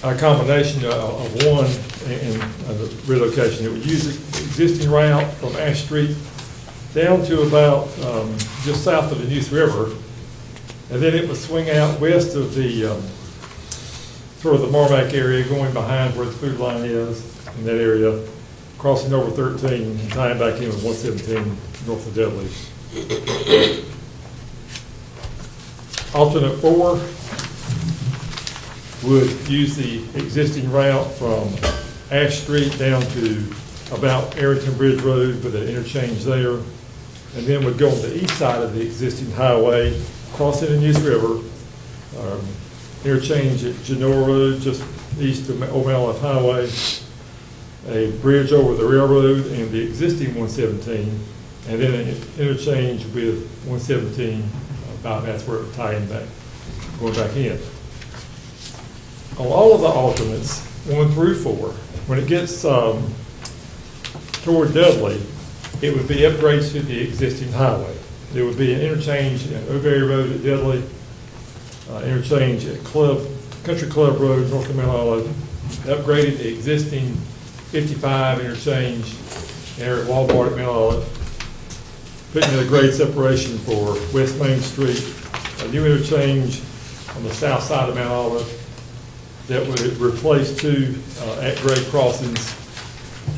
a combination of one and the relocation. It would use the existing route from Ash Street down to about just south of the Neuse River, and then it would swing out west of the sort of the Marmac area, going behind where the food line is in that area, crossing over 13 and tying back in with 117 north of Dudley. Alternate 4 would use the existing route from Ash Street down to about Arrington Bridge Road with an interchange there, and then would go on the east side of the existing highway, crossing the Neuse River, interchange at Genoa Road, just east of O'Malley Highway, a bridge over the railroad and the existing 117, and then an interchange with 117, about that's where it would tie in back, going back in. On all of the alternates, 1 through 4, when it gets toward Dudley, it would be upgrades to the existing highway. There would be an interchange at O'Berry Road at Dudley, interchange at Country Club Road, north of Mount Olive, upgraded the existing 55 interchange there at Walmart at Mount Olive, putting in a grade separation for West Main Street, a new interchange on the south side of Mount Olive that would replace 2 at-grade crossings.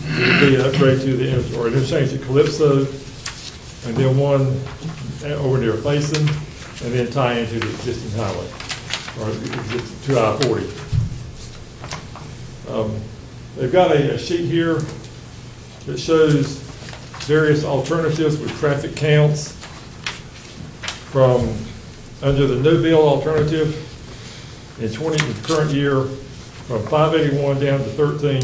It would be an upgrade to the interchange at Calypso, and then 1 over near Faison, and then tie into the existing highway, or to I-40. They've got a sheet here that shows various alternatives with traffic counts from under the no-bill alternative in the current year, from 581 down to 13,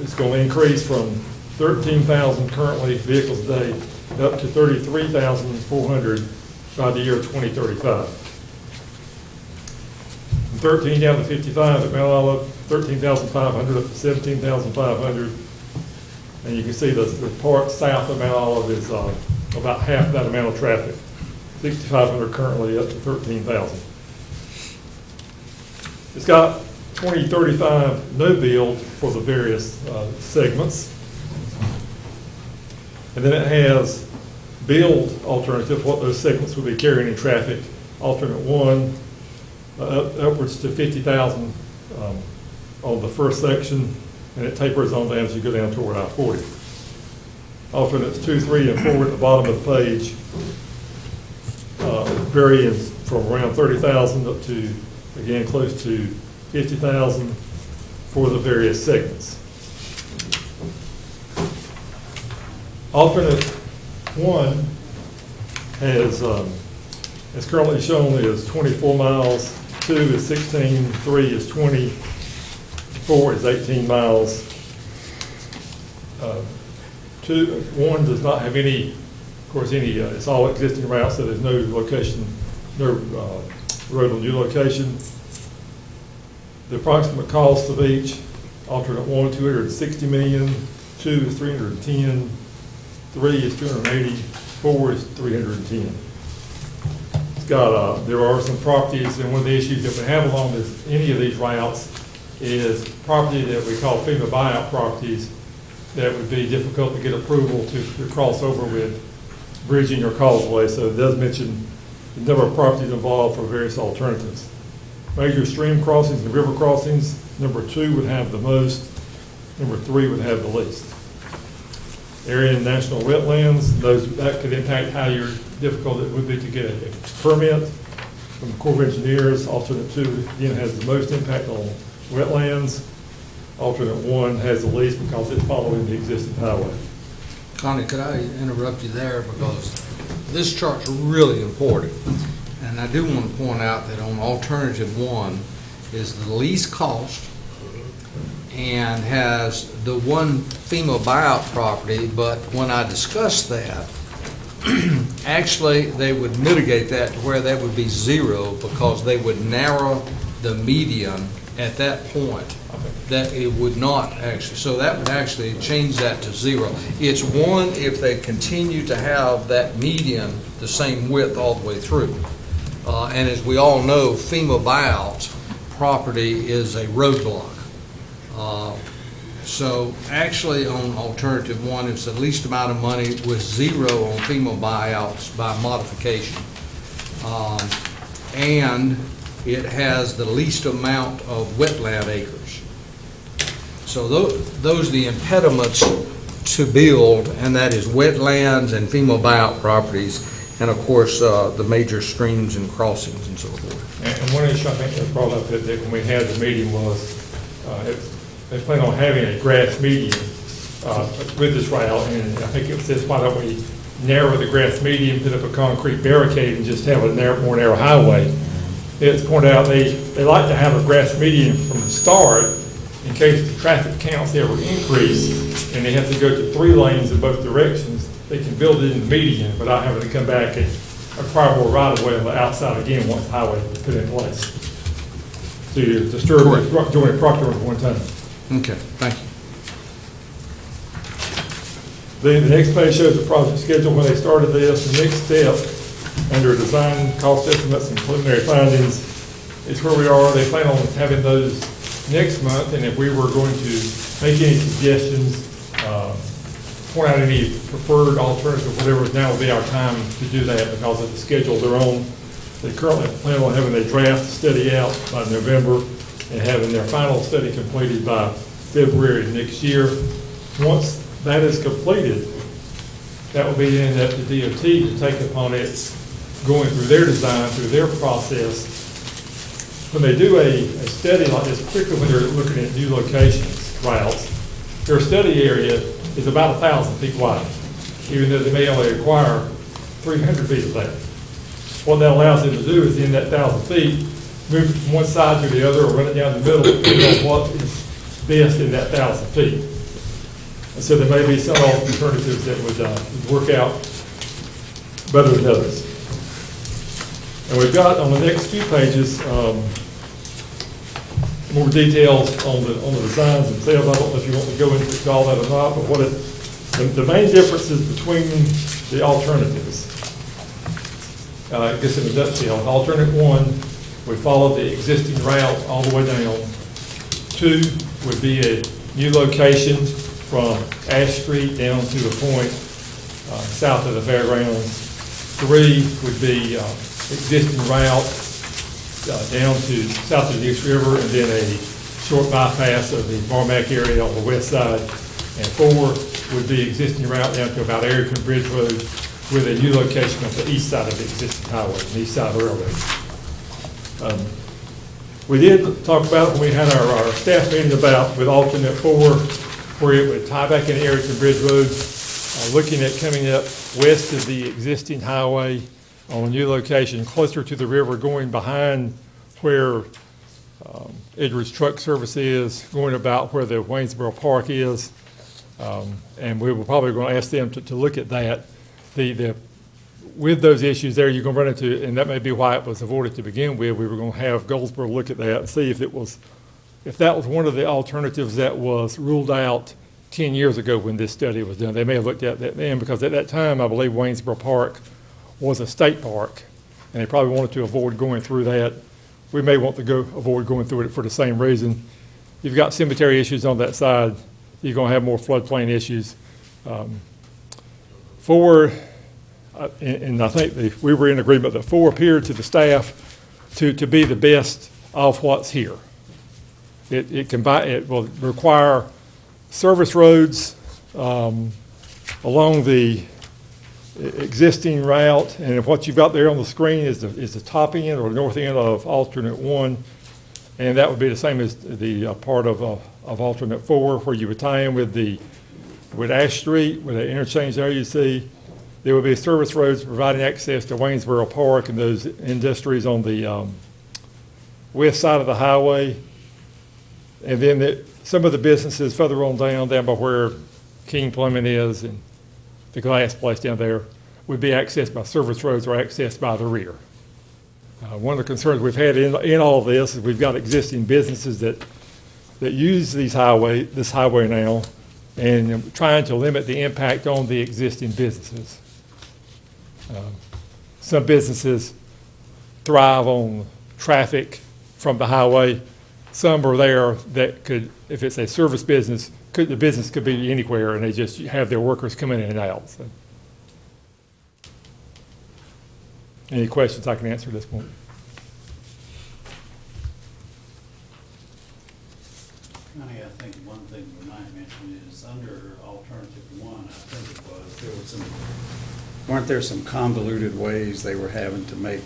it's going to increase from 13,000 currently vehicles a day up to 33,400 by the year 2035. From 13 down to 55 at Mount Olive, 13,500 up to 17,500. And you can see the part south of Mount Olive is about half that amount of traffic. 6,500 currently up to 13,000. It's got 2035 no build for the various segments. And then it has build alternative, what those segments will be carrying in traffic. Alternate 1, upwards to 50,000 on the first section, and it tapers on down as you go down toward I-40. Alternates 2, 3, and 4 at the bottom of the page vary from around 30,000 up to, again, close to 50,000 for the various segments. Alternate 1 has, as currently shown, is 24 miles, 2 is 16, 3 is 20, 4 is 18 miles. 1 does not have any, of course, it's all existing routes, so there's no location, no road on new location. The approximate cost of each, alternate 1, 260 million, 2 is 310, 3 is 280, 4 is 310. It's got, there are some properties, and one of the issues that we have along any of these routes is property that we call FEMA buyout properties that would be difficult to get approval to cross over with bridging or causeway. So it does mention the number of properties involved for various alternatives. Major stream crossings and river crossings, number 2 would have the most, number 3 would have the least. Area and national wetlands, that could impact how difficult it would be to get a permit from the Corps of Engineers. Alternate 2, again, has the most impact on wetlands. Alternate 1 has the least because it's following the existing highway. Connie, could I interrupt you there, because this chart's really important. And I do want to point out that on alternative 1 is the least cost and has the one FEMA buyout property, but when I discussed that, actually they would mitigate that to where that would be 0, because they would narrow the median at that point. That it would not actually, so that would actually change that to 0. It's 1 if they continue to have that median the same width all the way through. And as we all know, FEMA buyouts property is a roadblock. So actually on alternative one, it's the least amount of money with zero on FEMA buyouts by modification. And it has the least amount of wetland acres. So those are the impediments to build, and that is wetlands and FEMA buyout properties, and of course, the major streams and crossings and so forth. And one issue I think that was brought up that when we had the meeting was, they plan on having a grass median with this route, and I think it says, why don't we narrow the grass median, put up a concrete barricade, and just have a more narrow highway. It's pointed out they like to have a grass median from the start in case the traffic counts ever increase and they have to go to 3 lanes in both directions. They can build it in the median without having to come back and acquire more right-of-way on the outside again once the highway is put in place. So you disturb the joint property at one time. Okay, thank you. Then the next page shows the project schedule when they started this. The next step, under design, cost estimates, and preliminary findings, is where we are. They plan on having those next month, and if we were going to make any suggestions, point out any preferred alternative, whatever, now would be our time to do that because of the schedule they're on. They currently plan on having their draft study out by November and having their final study completed by February next year. Once that is completed, that will be then up to DOT to take upon it, going through their design, through their process. When they do a study like this, particularly when they're looking at new locations, routes, their study area is about 1,000 feet wide, even though they may only require 300 feet of that. What that allows them to do is in that 1,000 feet, move it from one side to the other or run it down the middle, depending on what is best in that 1,000 feet. And so there may be some alternatives that would work out better than others. And we've got on the next few pages more details on the designs themselves. I don't know if you want to go into all that or not, but the main differences between the alternatives. I guess in a nutshell, alternate 1, we follow the existing route all the way down. 2 would be a new location from Ash Street down to the point south of the fairgrounds. 3 would be existing route down to south of the East River, and then a short bypass of the Marmac area on the west side. And 4 would be existing route down to about Arrington Bridge Road with a new location on the east side of the existing highway, the east side of the railroad. We did talk about when we had our staff meeting about with alternate 4, where it would tie back into Arrington Bridge Road, looking at coming up west of the existing highway on a new location closer to the river, going behind where Edwards Truck Service is, going about where the Waynesboro Park is. And we were probably going to ask them to look at that. With those issues there, you're going to run into, and that may be why it was avoided to begin with, we were going to have Goldsboro look at that and see if that was one of the alternatives that was ruled out 10 years ago when this study was done. They may have looked at that then, because at that time, I believe Waynesboro Park was a state park, and they probably wanted to avoid going through that. We may want to avoid going through it for the same reason. You've got cemetery issues on that side. You're going to have more floodplain issues. 4, and I think we were in agreement that 4 appeared to the staff to be the best of what's here. It will require service roads along the existing route, and what you've got there on the screen is the top end or north end of alternate 1, and that would be the same as the part of alternate 4, where you would tie in with Ash Street, with the interchange there you see. There would be service roads providing access to Waynesboro Park and those industries on the west side of the highway, and then some of the businesses further on down by where King Plumbing is and the glass place down there would be accessed by service roads or accessed by the rear. One of the concerns we've had in all of this is we've got existing businesses that use this highway now, and trying to limit the impact on the existing businesses. Some businesses thrive on traffic from the highway. Some are there that could, if it's a service business, the business could be anywhere, and they just have their workers come in and out. So. Any questions I can answer at this point? Connie, I think one thing we might mention is under alternative one, I think it was, there was some, weren't there some convoluted ways they were having to make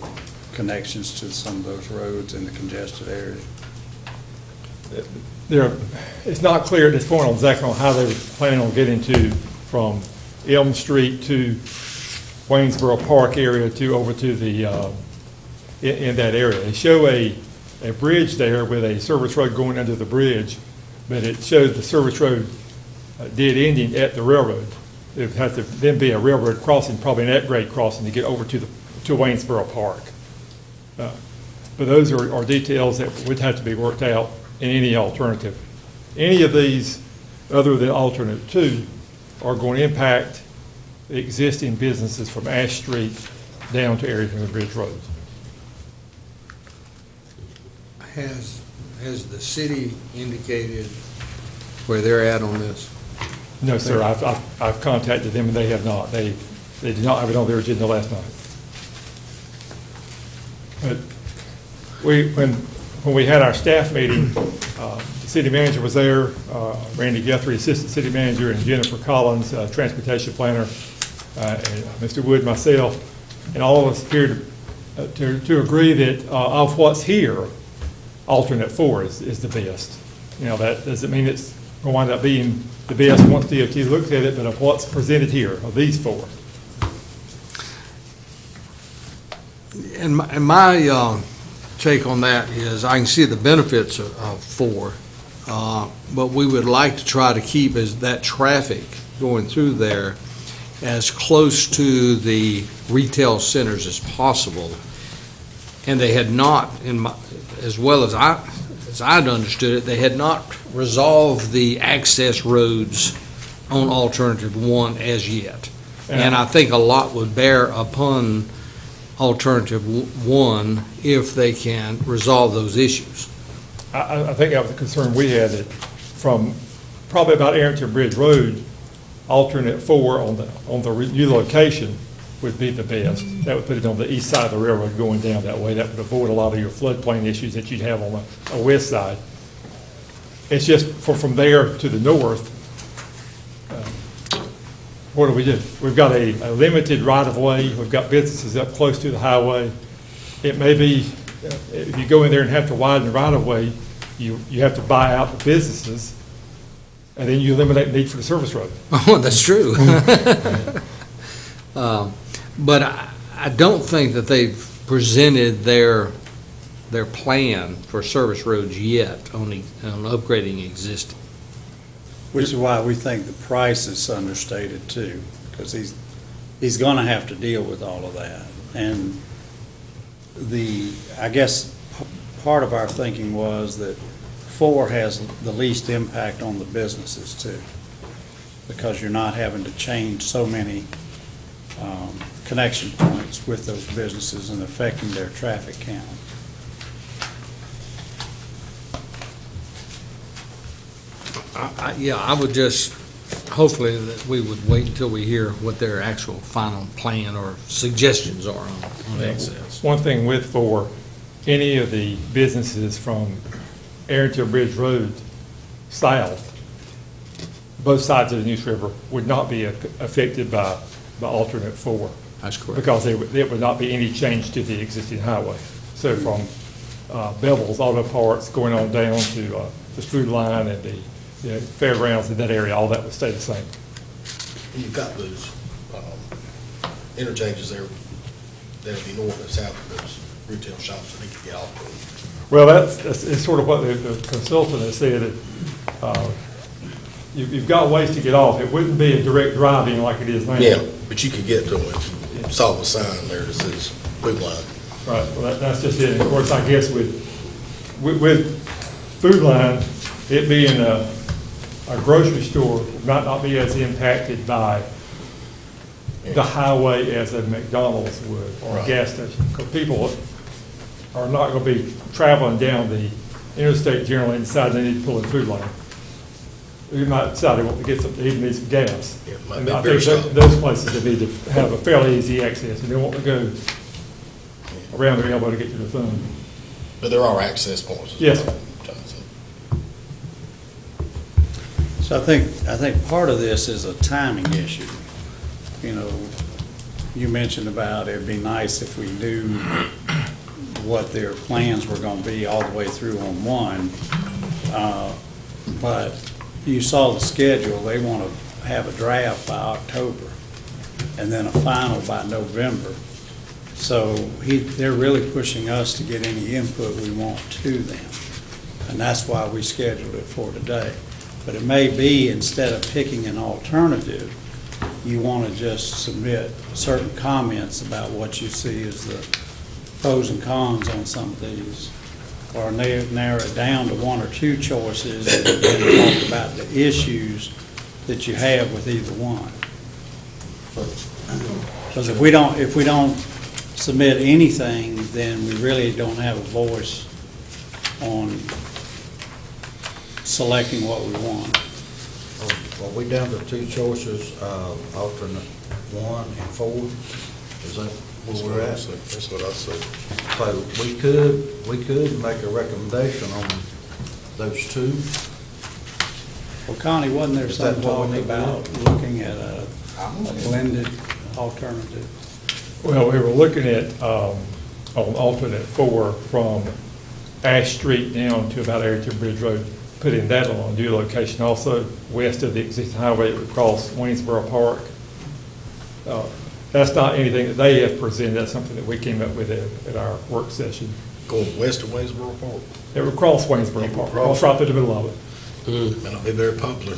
connections to some of those roads in the congested area? It's not clear at this point on exactly on how they were planning on getting from Elm Street to Waynesboro Park area to over to the, in that area. They show a bridge there with a service road going under the bridge, but it shows the service road dead ending at the railroad. There would have to then be a railroad crossing, probably an at-grade crossing to get over to Waynesboro Park. But those are details that would have to be worked out in any alternative. Any of these, other than alternate two, are going to impact existing businesses from Ash Street down to Arrington Bridge Road. Has the city indicated where they're at on this? No, sir. I've contacted them and they have not. They did not have it on their agenda last night. But when we had our staff meeting, the city manager was there, Randy Guthrie, assistant city manager, and Jennifer Collins, transportation planner, and Mr. Wood, myself, and all of us appeared to agree that of what's here, alternate 4 is the best. You know, that doesn't mean it's going to wind up being the best once DOT looks at it, but of what's presented here, of these 4. And my take on that is I can see the benefits of 4, but we would like to try to keep that traffic going through there as close to the retail centers as possible. And they had not, as well as I'd understood it, they had not resolved the access roads on alternative 1 as yet. And I think a lot would bear upon alternative 1 if they can resolve those issues. I think that was the concern we had, that from probably about Arrington Bridge Road, alternate 4 on the new location would be the best. That would put it on the east side of the railroad going down that way. That would avoid a lot of your floodplain issues that you'd have on the west side. It's just from there to the north, what do we do? We've got a limited right-of-way. We've got businesses up close to the highway. It may be, if you go in there and have to widen the right-of-way, you have to buy out the businesses, and then you eliminate the need for the service road. Oh, that's true. But I don't think that they've presented their plan for service roads yet on upgrading existing. Which is why we think the price is understated too, because he's going to have to deal with all of that. And I guess part of our thinking was that 4 has the least impact on the businesses too, because you're not having to change so many connection points with those businesses and affecting their traffic count. I would just, hopefully that we would wait until we hear what their actual final plan or suggestions are on access. One thing with 4, any of the businesses from Arrington Bridge Road south, both sides of the Neuse River, would not be affected by alternate 4. That's correct. Because there would not be any change to the existing highway. So from Bevel's Auto Parts going on down to the Strood Line and the fairgrounds in that area, all that would stay the same. You've got those interchanges there that'll be north and south of those retail shops that they could get off of. Well, that's sort of what the consultant has said. You've got ways to get off. It wouldn't be a direct driving like it is now. Yeah, but you could get to them if you saw the sign there that says Food Line. Right, well, that's just it. And of course, I guess with Food Line, it being a grocery store might not be as impacted by the highway as a McDonald's would or a gas station. Because people are not gonna be traveling down the interstate generally and decide they need to pull in food lane. We might decide they want to get some, they need some gas. Yeah, it might And be I beer think stop. those places, they need to have a fairly easy access, and they want to go around their elbow to get to the phone. But there are access points. Yes. Johnson. So I think part of this is a timing issue. You know, you mentioned about it'd be nice if we knew what their plans were gonna be all the way through on one. But you saw the schedule, they wanna have a draft by October and then a final by November. So they're really pushing us to get any input we want to them. And that's why we scheduled it for today. But it may be, instead of picking an alternative, you want to just submit certain comments about what you see as the pros and cons on some of these, or narrow it down to one or two choices and then talk about the issues that you have with either one. Because if we don't submit anything, then we really don't have a voice on selecting what we want. Are we down to two choices, alternate 1 and 4? Is that That's where what we're I at? said. That's what I said. So we could make a recommendation on those two. Well, Connie, wasn't there Is that some what talk we need to about looking at a blended alternative? Well, we were looking at, on alternate 4 from Ash Street down to about Arrington Bridge Road, putting that on a new location. Also, west of the existing highway, it would cross Waynesboro Park. That's not anything that they have presented, that's something that we came up with at our work session. Going west of Waynesboro Park, It would cross Waynesboro Park, cross right through the middle of it. may not be very popular.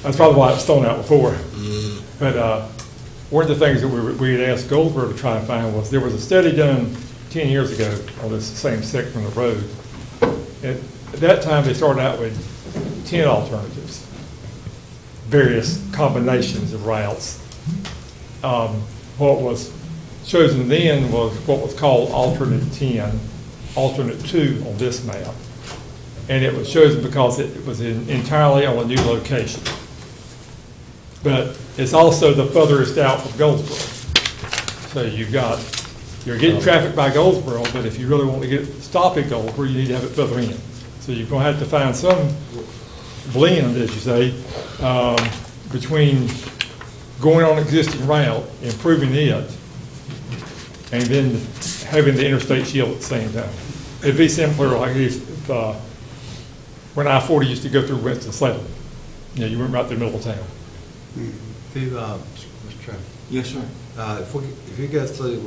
That's probably why it's thrown out before. But one of the things that we had asked Goldberg to try and find was, there was a study done 10 years ago on this same section of the road. At that time, they started out with 10 alternatives, various combinations of routes. What was chosen then was what was called alternate 10, alternate 2 on this map. And it was chosen because it was entirely on a new location. But it's also the furthest out from Goldsboro. So you're getting traffic by Goldsboro, but if you really want to stop at Goldsboro, you need to have it further in. So you're going to have to find some blend, as you say, between going on existing route, improving it, and then having the interstate shield at the same time. It'd be simpler like if when I-40 used to go through Winston-Salem. You know, you went right through the middle of town. If you, Mr. Chairman, Yes, sir. if you go through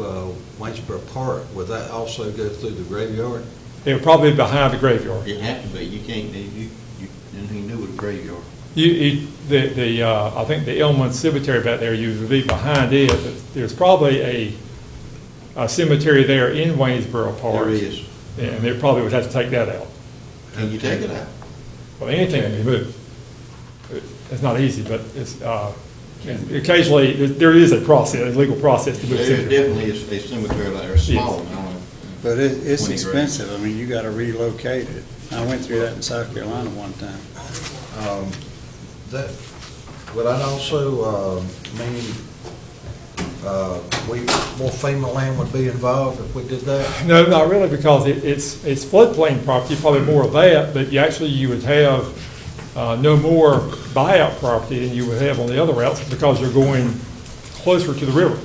Waynesboro Park, would that also go through the graveyard? It would probably be behind the graveyard. It'd have to be, you can't, anything to do with a graveyard. I think the Elmwood Cemetery back there, you would be behind it, but there's probably a cemetery there in Waynesboro Park. There is. And they probably would have to take that out. Can you take it out? Well, anything can be moved. It's not easy, but it's, occasionally, there is a process, a legal process to move There cemetery. definitely is a cemetery like there, small, I don't know. But it's 20 grand. expensive. I mean, you gotta relocate it. I went through that in South Carolina one time. That, would that also mean more FEMA land would be involved if we did that? No, not really, because it's floodplain property, probably more of that, but you would have no more buyout property than you would have on the other routes because you're going closer to the river.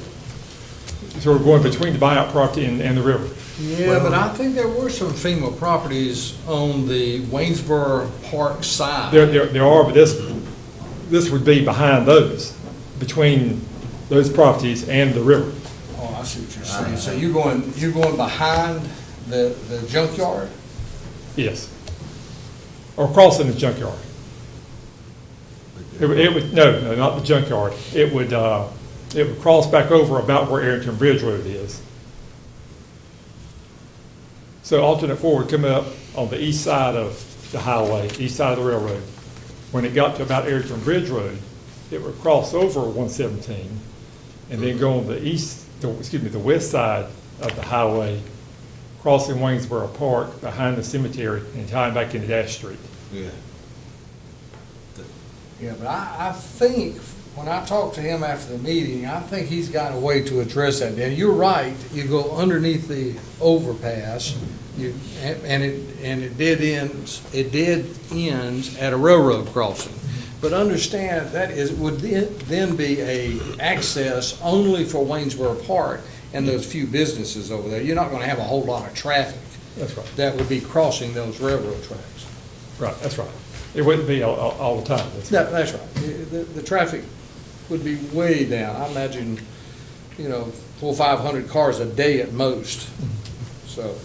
So we're going between the buyout property and the river. Yeah, but I think there were some FEMA properties on the Waynesboro Park side. There are, but this would be behind those, between those properties and the river. Oh, I see what you're saying. So you're going behind the junkyard? Yes. Or crossing the junkyard. It would, no, not the junkyard. It would cross back over about where Arrington Bridge Road is. So alternate 4 would come up on the east side of the highway, east side of the railroad. When it got to about Arrington Bridge Road, it would cross over 117 and then go on the west side of the highway, crossing Waynesboro Park behind the cemetery and tying back into Dash Street. Yeah. Yeah, but I think, when I talked to him after the meeting, I think he's got a way to address that. Now, you're right, you go underneath the overpass, and it did ends at a railroad crossing. But understand, would then be a access only for Waynesboro Park and those few businesses over there. You're not gonna have a whole lot of traffic That's right. that would be crossing those railroad tracks. Right, that's right. It wouldn't be all the time. That's right. The traffic would be way down. I imagine, 400 or 500 cars a day at most. So,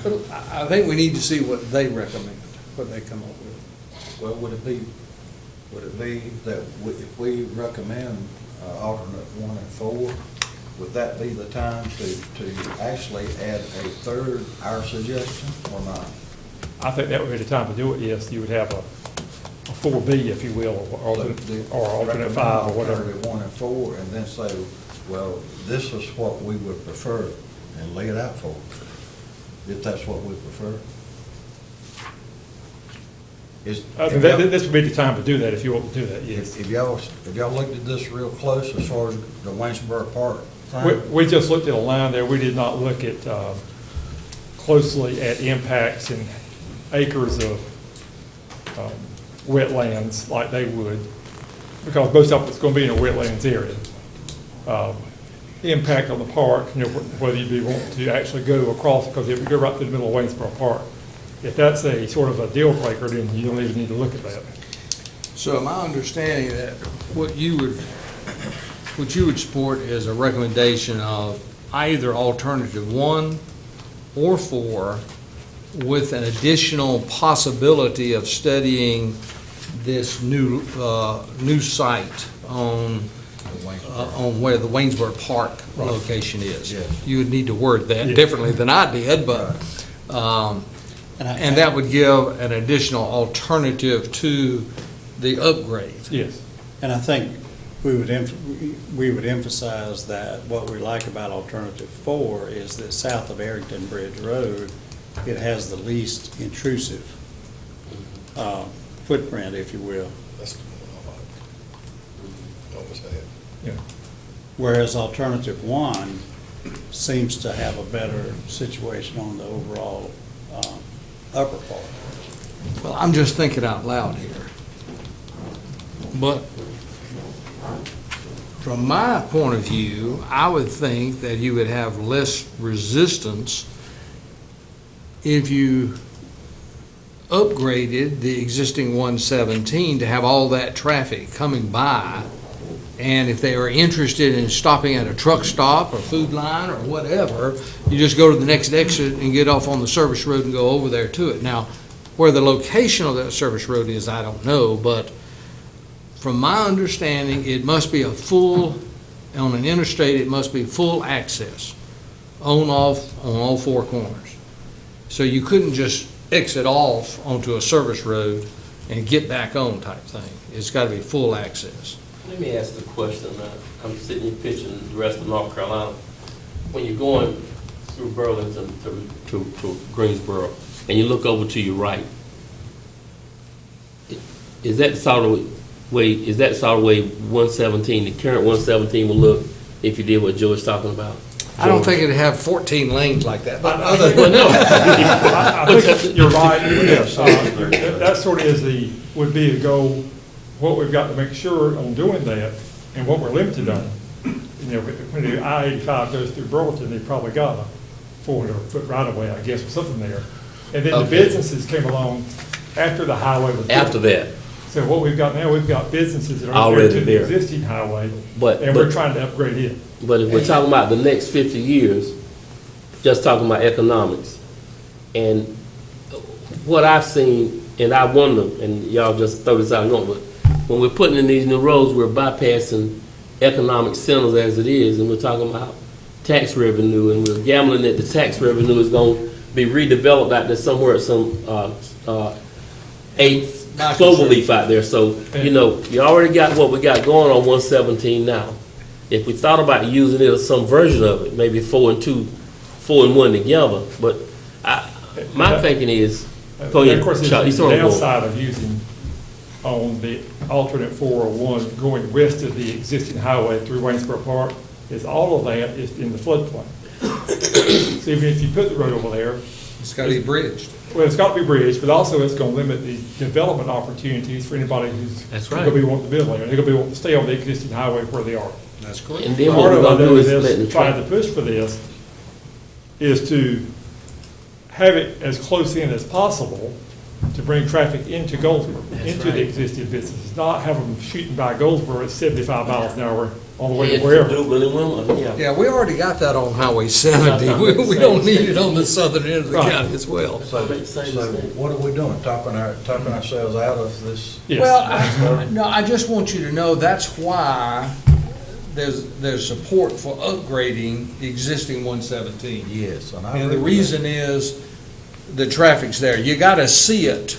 but I think we need to see what they recommend, what they come up with. Well, would it be that if we recommend alternate 1 and 4, would that be the time to actually add a third, our suggestion, or not? I think that would be the time to do it, yes. You would have a 4B, if you will, or alternate 5 or whatever. Recommend 1 and 4, and then say, well, this is what we would prefer, and lay it out for us, if that's what we prefer. This would be the time to do that, if you want to do that, yes. If y'all looked at this real close as far as the Waynesboro Park thing, We just looked at a line there. We did not look at, closely at impacts and acres of wetlands like they would, because most of it's going to be in a wetlands area. Impact on the park, whether you'd want to actually go across, because if you go right through the middle of Waynesboro Park, if that's a sort of a deal breaker, then you don't even need to look at that. So my understanding that what you would support is a recommendation of either alternative 1 or 4 with an additional possibility of studying this new site on where the Waynesboro Park location is. Yes. You would need to word that differently than I did, but, and that would give an additional alternative to the upgrade. Yes. And I think we would emphasize that what we like about alternative 4 is that south of Arrington Bridge Road, it has the least intrusive footprint, if you will. That's the one I like. Always had. Yeah. Whereas alternative 1 seems to have a better situation on the overall upper part. Well, I'm just thinking out loud here. But from my point of view, I would think that you would have less resistance if you upgraded the existing 117 to have all that traffic coming by. And if they were interested in stopping at a truck stop or Food Line or whatever, you just go to the next exit and get off on the service road and go over there to it. Now, where the location of that service road is, I don't know, but from my understanding, it must be on an interstate, it must be full access off on all 4 corners. So you couldn't just exit off onto a service road and get back on type thing. It's got to be full access. Let me ask the question. I'm sitting here pitching the rest of North Carolina. When you're going through Burlington to Greensboro, and you look over to your right, is that sort of way 117, the current 117 will look if you did what Joe's talking about? I don't think it'd have 14 lanes like that, but I think you're right. Yes. That sort of would be the goal. What we've got to make sure on doing that, and what we're limited on, when the I-85 goes through Burlington, they probably got a 400-foot right-of-way, I guess, or something there. And then the businesses came along after the highway was built. After that. So what we've got now, we've got businesses that are Already to the there. existing highway, But we're trying to upgrade it. But if we're talking about the next 50 years, just talking about economics, and what I've seen, and I wonder, and y'all just throw this out, but when we're putting in these new roads, we're bypassing economic centers as it is, and we're talking about tax revenue, and we're gambling that the tax revenue is going to be redeveloped out there somewhere at some clover leaf out there. So, you already got what we got going on 117 now. If we thought about using it or some version of it, maybe 4 and 2 4 and 1 together, but my thinking is, go And of course, ahead, Chuck, you the saw it going. downside of using on the alternate 401 going west of the existing highway through Waynesboro Park is all of that is in the floodplain. So even if you put the road over there, It's got to be bridged. well, it's got to be bridged, but also it's going to limit the development opportunities for anybody who's That's going right. to be wanting to build there. They're going to be wanting to stay on the existing highway where they are. That's correct. And then what Part we're of gonna do what is it letting the is trying to traffic. push for this is to have it as close in as possible to bring traffic into Goldsboro, That's into right. the existing businesses, not have them shooting by Goldsboro at 75 miles an hour on the way Head to to wherever. Dublin and Wilmington, yeah. Yeah, we already got that on Highway 70. We don't need it on the southern end of the Right. county as well. So, Make the same so mistake. what are we doing? Talking ourselves out of this? Yes. Well, no, I just want you to know that's why there's support for upgrading the existing 117. Yes, and I. And the agree with reason is the traffic's there. You gotta see it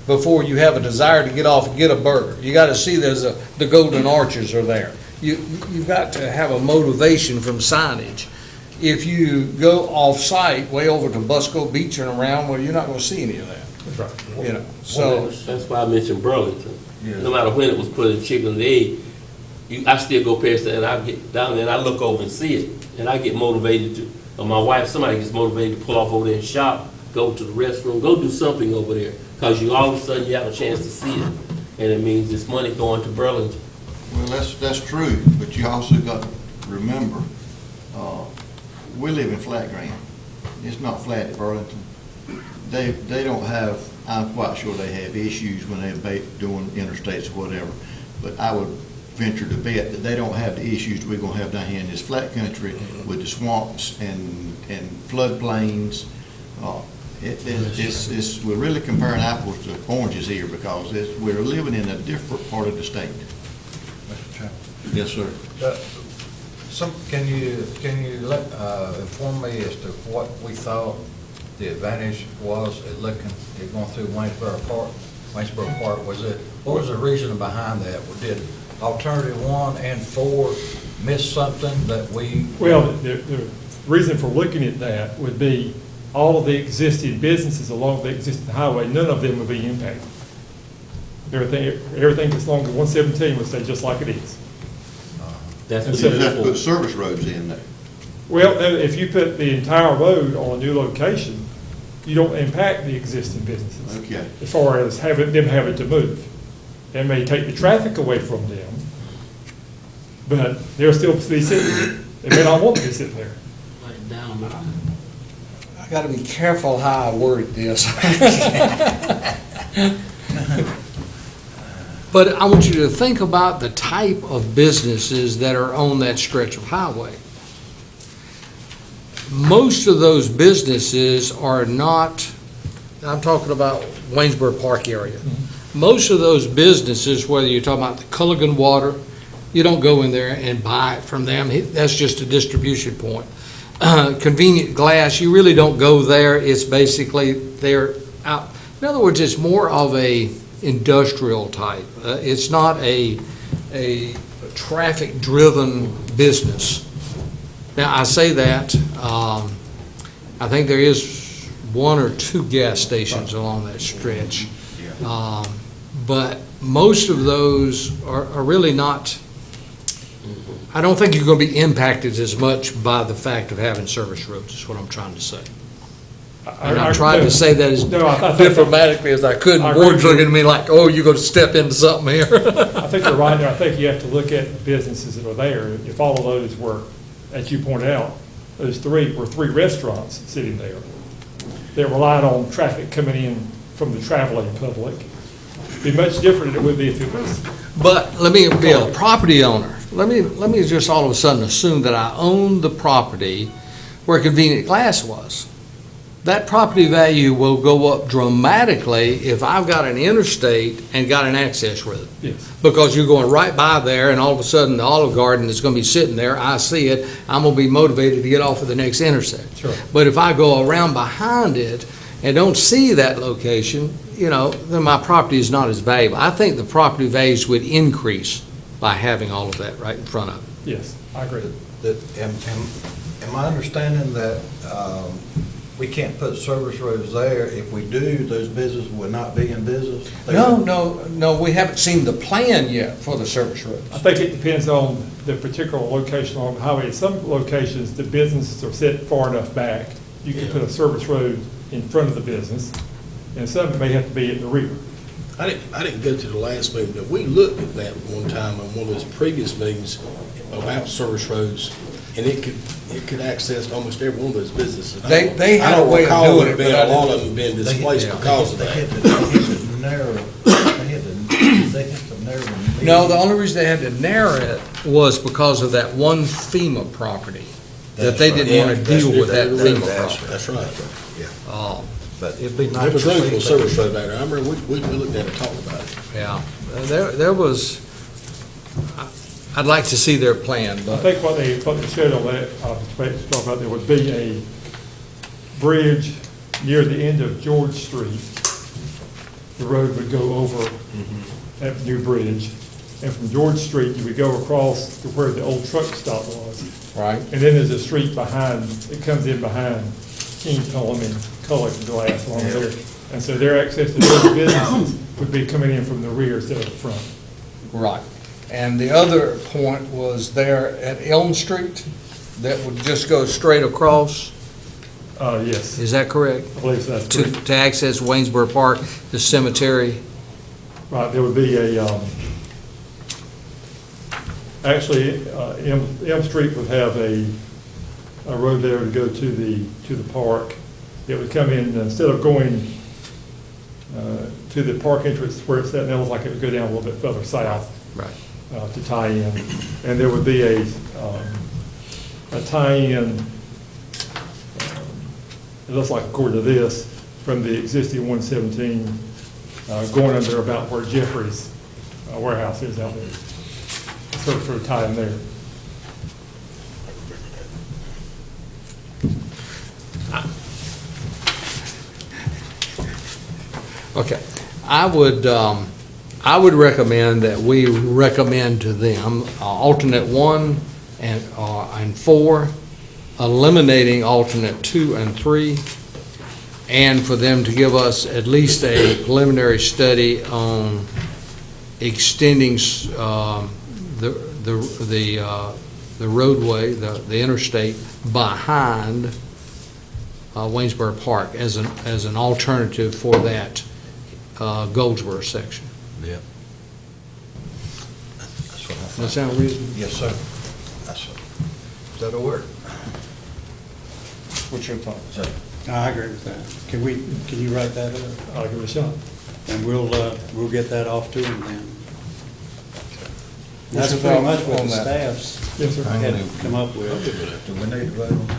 before you have a desire to get off and get a burger. You gotta see the golden arches are there. You've got to have a motivation from signage. If you go off-site, way over to Busco Beach and around, well, you're not gonna see any of that, That's right. you know, so. That's why I mentioned Burlington. Yeah. No matter when it was put in chicken and egg, I still go past that and I get down there and I look over and see it. And I get motivated to, or my wife, somebody gets motivated to pull off over there and shop, go to the restroom, go do something over there. Cause you all of a sudden you have a chance to see it. And it means it's money going to Burlington. Well, that's true, but you also got to remember, we live in flat ground. It's not flat at Burlington. They don't have, I'm quite sure they have issues when they're doing interstates or whatever, but I would venture to bet that they don't have the issues we're gonna have down here in this flat country with the swamps and floodplains. We're really comparing apples to oranges here because we're living in a different part of the state. Mr. Chairman. Yes, sir. Can you inform me as to what we thought the advantage was at going through Waynesboro Park? Waynesboro Park, what was the reason behind that? Did alternative 1 and 4 miss something that we? Well, the reason for looking at that would be all of the existing businesses along the existing highway, none of them would be impacted. Everything that's along the 117 would stay just like it is. That's And what so You it's have to put for. service roads in there. Well, no, if you put the entire road on a new location, you don't impact the existing businesses. Okay. As far as having to move. It may take the traffic away from them, but they'll still be sitting there. They may not want to be sitting there. I gotta be careful how I word this. But I want you to think about the type of businesses that are on that stretch of highway. Most of those businesses are not, I'm talking about Waynesboro Park area. Most of those businesses, whether you're talking about the Culligan Water, you don't go in there and buy it from them. That's just a distribution point. Convenient Glass, you really don't go there. It's basically they're out. In other words, it's more of a industrial type. It's not a traffic-driven business. Now, I say that, I think there is 1 or 2 gas stations along that stretch. But most of those are really not, I don't think you're going to be impacted as much by the fact of having service roads, is what I'm trying to say. And I tried to say that as No, I think- diplomatically as I could. I And agree Ward's with you. looking at me like, oh, you're going to step into something here. I think you're right there. I think you have to look at the businesses that are there. If all of those were, as you pointed out, those were three restaurants sitting there that relied on traffic coming in from the traveling public. It'd be much different than it would be if it was. But let me be a property owner. Let me just all of a sudden assume that I own the property where Convenient Glass was. That property value will go up dramatically if I've got an interstate and got an access road. Yes. Because you're going right by there and all of a sudden the Olive Garden is going to be sitting there, I see it, I'm going to be motivated to get off at the next intersection. Sure. But if I go around behind it and don't see that location, then my property is not as valuable. I think the property values would increase by having all of that right in front of it. Yes, I agree. Am I understanding that we can't put service roads there? If we do, those businesses will not be in business? No, we haven't seen the plan yet for the service roads. I think it depends on the particular location on the highway. In some locations, the businesses are set far enough back, you can put a service road in front of the business, and some it may have to be at the rear. I didn't go to the last meeting, but we looked at that one time on one of those previous meetings about service roads, and it could access almost every one of those businesses. They had a way of I don't doing recall it, there being but I a lot didn't- of them being displaced because of They had that. to narrow, they had to narrow. the No, the meeting. only reason they had to narrow it was because of that one FEMA property, that they didn't want to deal with that FEMA property. That's right. But it'd be There nice was to room see for a if service they- road out there. I remember we looked at it and talked about it. Yeah, there was, I'd like to see their plan, I but, think what they showed on that, talk about, there would be a bridge near the end of George Street. The road would go over that new bridge, and from George Street, you would go across to where the old truck stop was. right? And then there's a street behind, it comes in behind King Cullen and Cullen Glass along there. And so their access to those businesses would be coming in from the rear instead of the front. Right. And the other point was there at Elm Street, that would just go straight across, Yes, is that correct? I believe that's To, correct. to access Waynesboro Park, the cemetery? Right, there would be actually, Elm Street would have a road there to go to the park. It would come in, instead of going to the park entrance where it's at now, it's like it would go down a little bit further south. Right. To tie in. And there would be a tie-in, it looks like according to this, from the existing 117, going under about where Jeffrey's warehouse is out there. Sort of tie in there. Okay. I would recommend that we recommend to them alternate 1 and 4, eliminating alternate 2 and 3, and for them to give us at least a preliminary study on extending the roadway, the interstate behind Waynesboro Park as an alternative for that Goldsboro section. Yep. That's what I Does that think. sound reasonable? Yes, sir. That'll work. What's your thoughts? So, I agree with that. Can you write that up? I'll give it a shot. And we'll get that off to them then. What's That's your pretty thoughts much what on the that? staff's Yes, sir. had come up with. do we need to vote on it?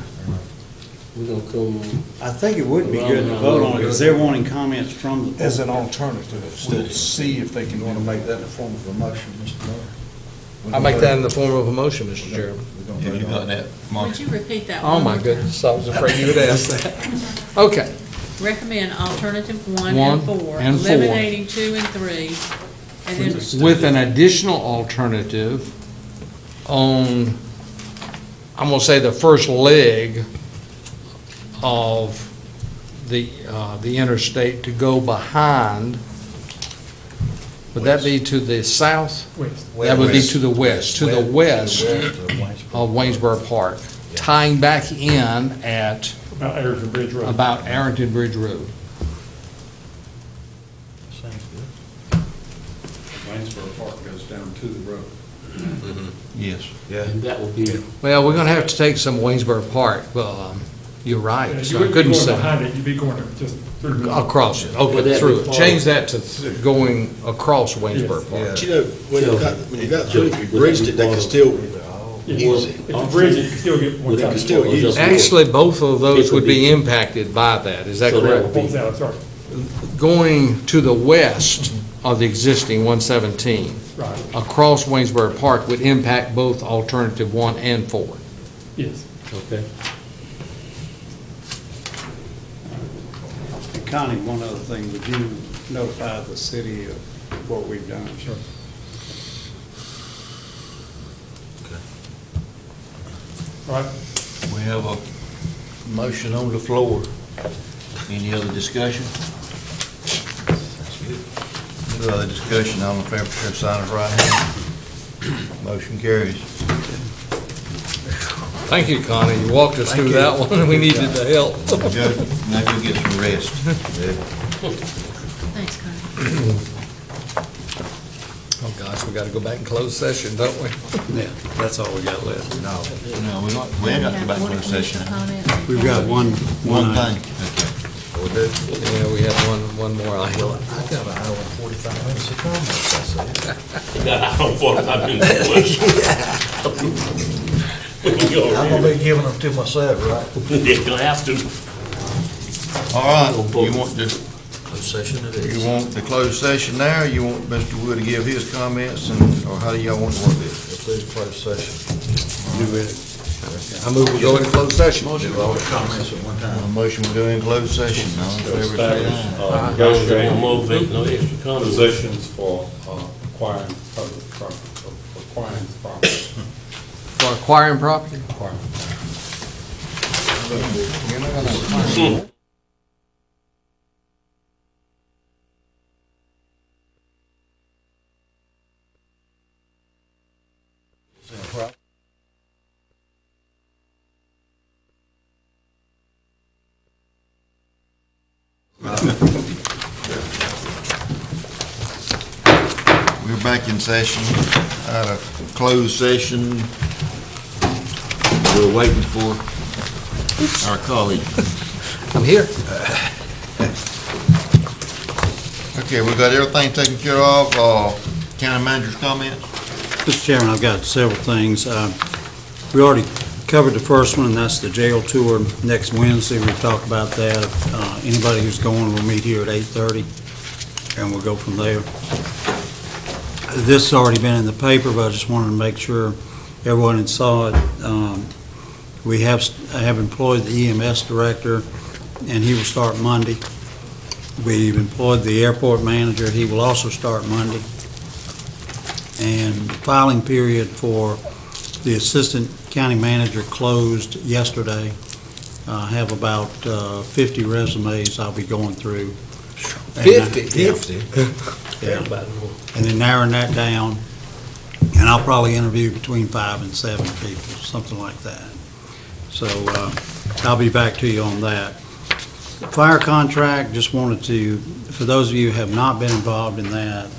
We're gonna come, I think it would be good to vote on it, because they're wanting comments from the. As an alternative, to see if they can. Want to make that in the form of a motion, Mr. Miller? I make that in the form of a motion, Mr. Chairman. Yeah, you got that. Would you repeat that Oh, one my more goodness, I was afraid you would ask that. Okay, time? Recommend alternative 1 1 and 4, and 4. eliminating 2 and 3, and then with an additional alternative on, I'm gonna say the first leg of the interstate to go behind, would that be to the south? West. That would be to the west, to the west West. of Waynesboro Park, tying back in at About Arrington Bridge Road. about Arrington Bridge Road. Sounds good. Waynesboro Park goes down to the road. Yes. Yeah. and that will be, Well, we're gonna have to take some Waynesboro Park, but you're Yeah, right, you so I wouldn't be couldn't going say. behind it, you'd be going just through the. Across it, Would that okay, be through it. part Change of- that to going across Waynesboro Yes. Park. But you know, when you got through, if you bridged it, they can still Yeah, use it. If you bridge it, you can still get one Would it side. be still part of use- just- Actually, both of those It would would be be- impacted by that, is that So that correct? would be- One side, sorry. Going to the west of the existing 117, Right, across Waynesboro Park would impact both alternative 1 and 4. yes. okay. And Connie, one other thing, would you notify the city of what we've done? Sure. All right, We have a motion on the floor. Any other discussion? No other discussion, all in favor, show sign of right hand. Motion carries. Thank you, Connie. You walked us through that one. We needed the help. Now go get some rest. Thanks, Connie. Oh, gosh, we got to go back and close session, don't we? Yeah, that's all we got left. No, we ain't got to go back to the session. We've got one One item. thing. Yeah, we have one more item. I got an hour and 45 minutes of comments, I see. You got out on 45 minutes. I'm gonna be giving them to myself, right? You're gonna have to. All right, you want the, Closed session it is. you want the closed session now, or you want Mr. Wood to give his comments, and, or how do y'all want to work this? If there's closed session. Do it. I move we go into closed session. Do all the comments at one time. A motion will go in closed session, all in favor, say aye. No more, no extra comments. Positions for acquiring public property, acquiring property. For acquiring property? We're back in session, out of closed session. We're waiting for our colleague. I'm here. Okay, we got everything taken care of, county manager's comments? Mr. Chairman, I've got several things. We already covered the first one, and that's the jail tour next Wednesday. We'll talk about that. Anybody who's going will meet here at 8:30, and we'll go from there. This has already been in the paper, but I just wanted to make sure everyone had saw it. I have employed the EMS director, and he will start Monday. We've employed the airport manager. He will also start Monday. And the filing period for the assistant county manager closed yesterday. I have about 50 resumes I'll be going through. 50? Yeah. And then narrowing that down, and I'll probably interview between 5 and 7 people, something like that. So I'll be back to you on that. The fire contract, just wanted to, for those of you who have not been involved in that,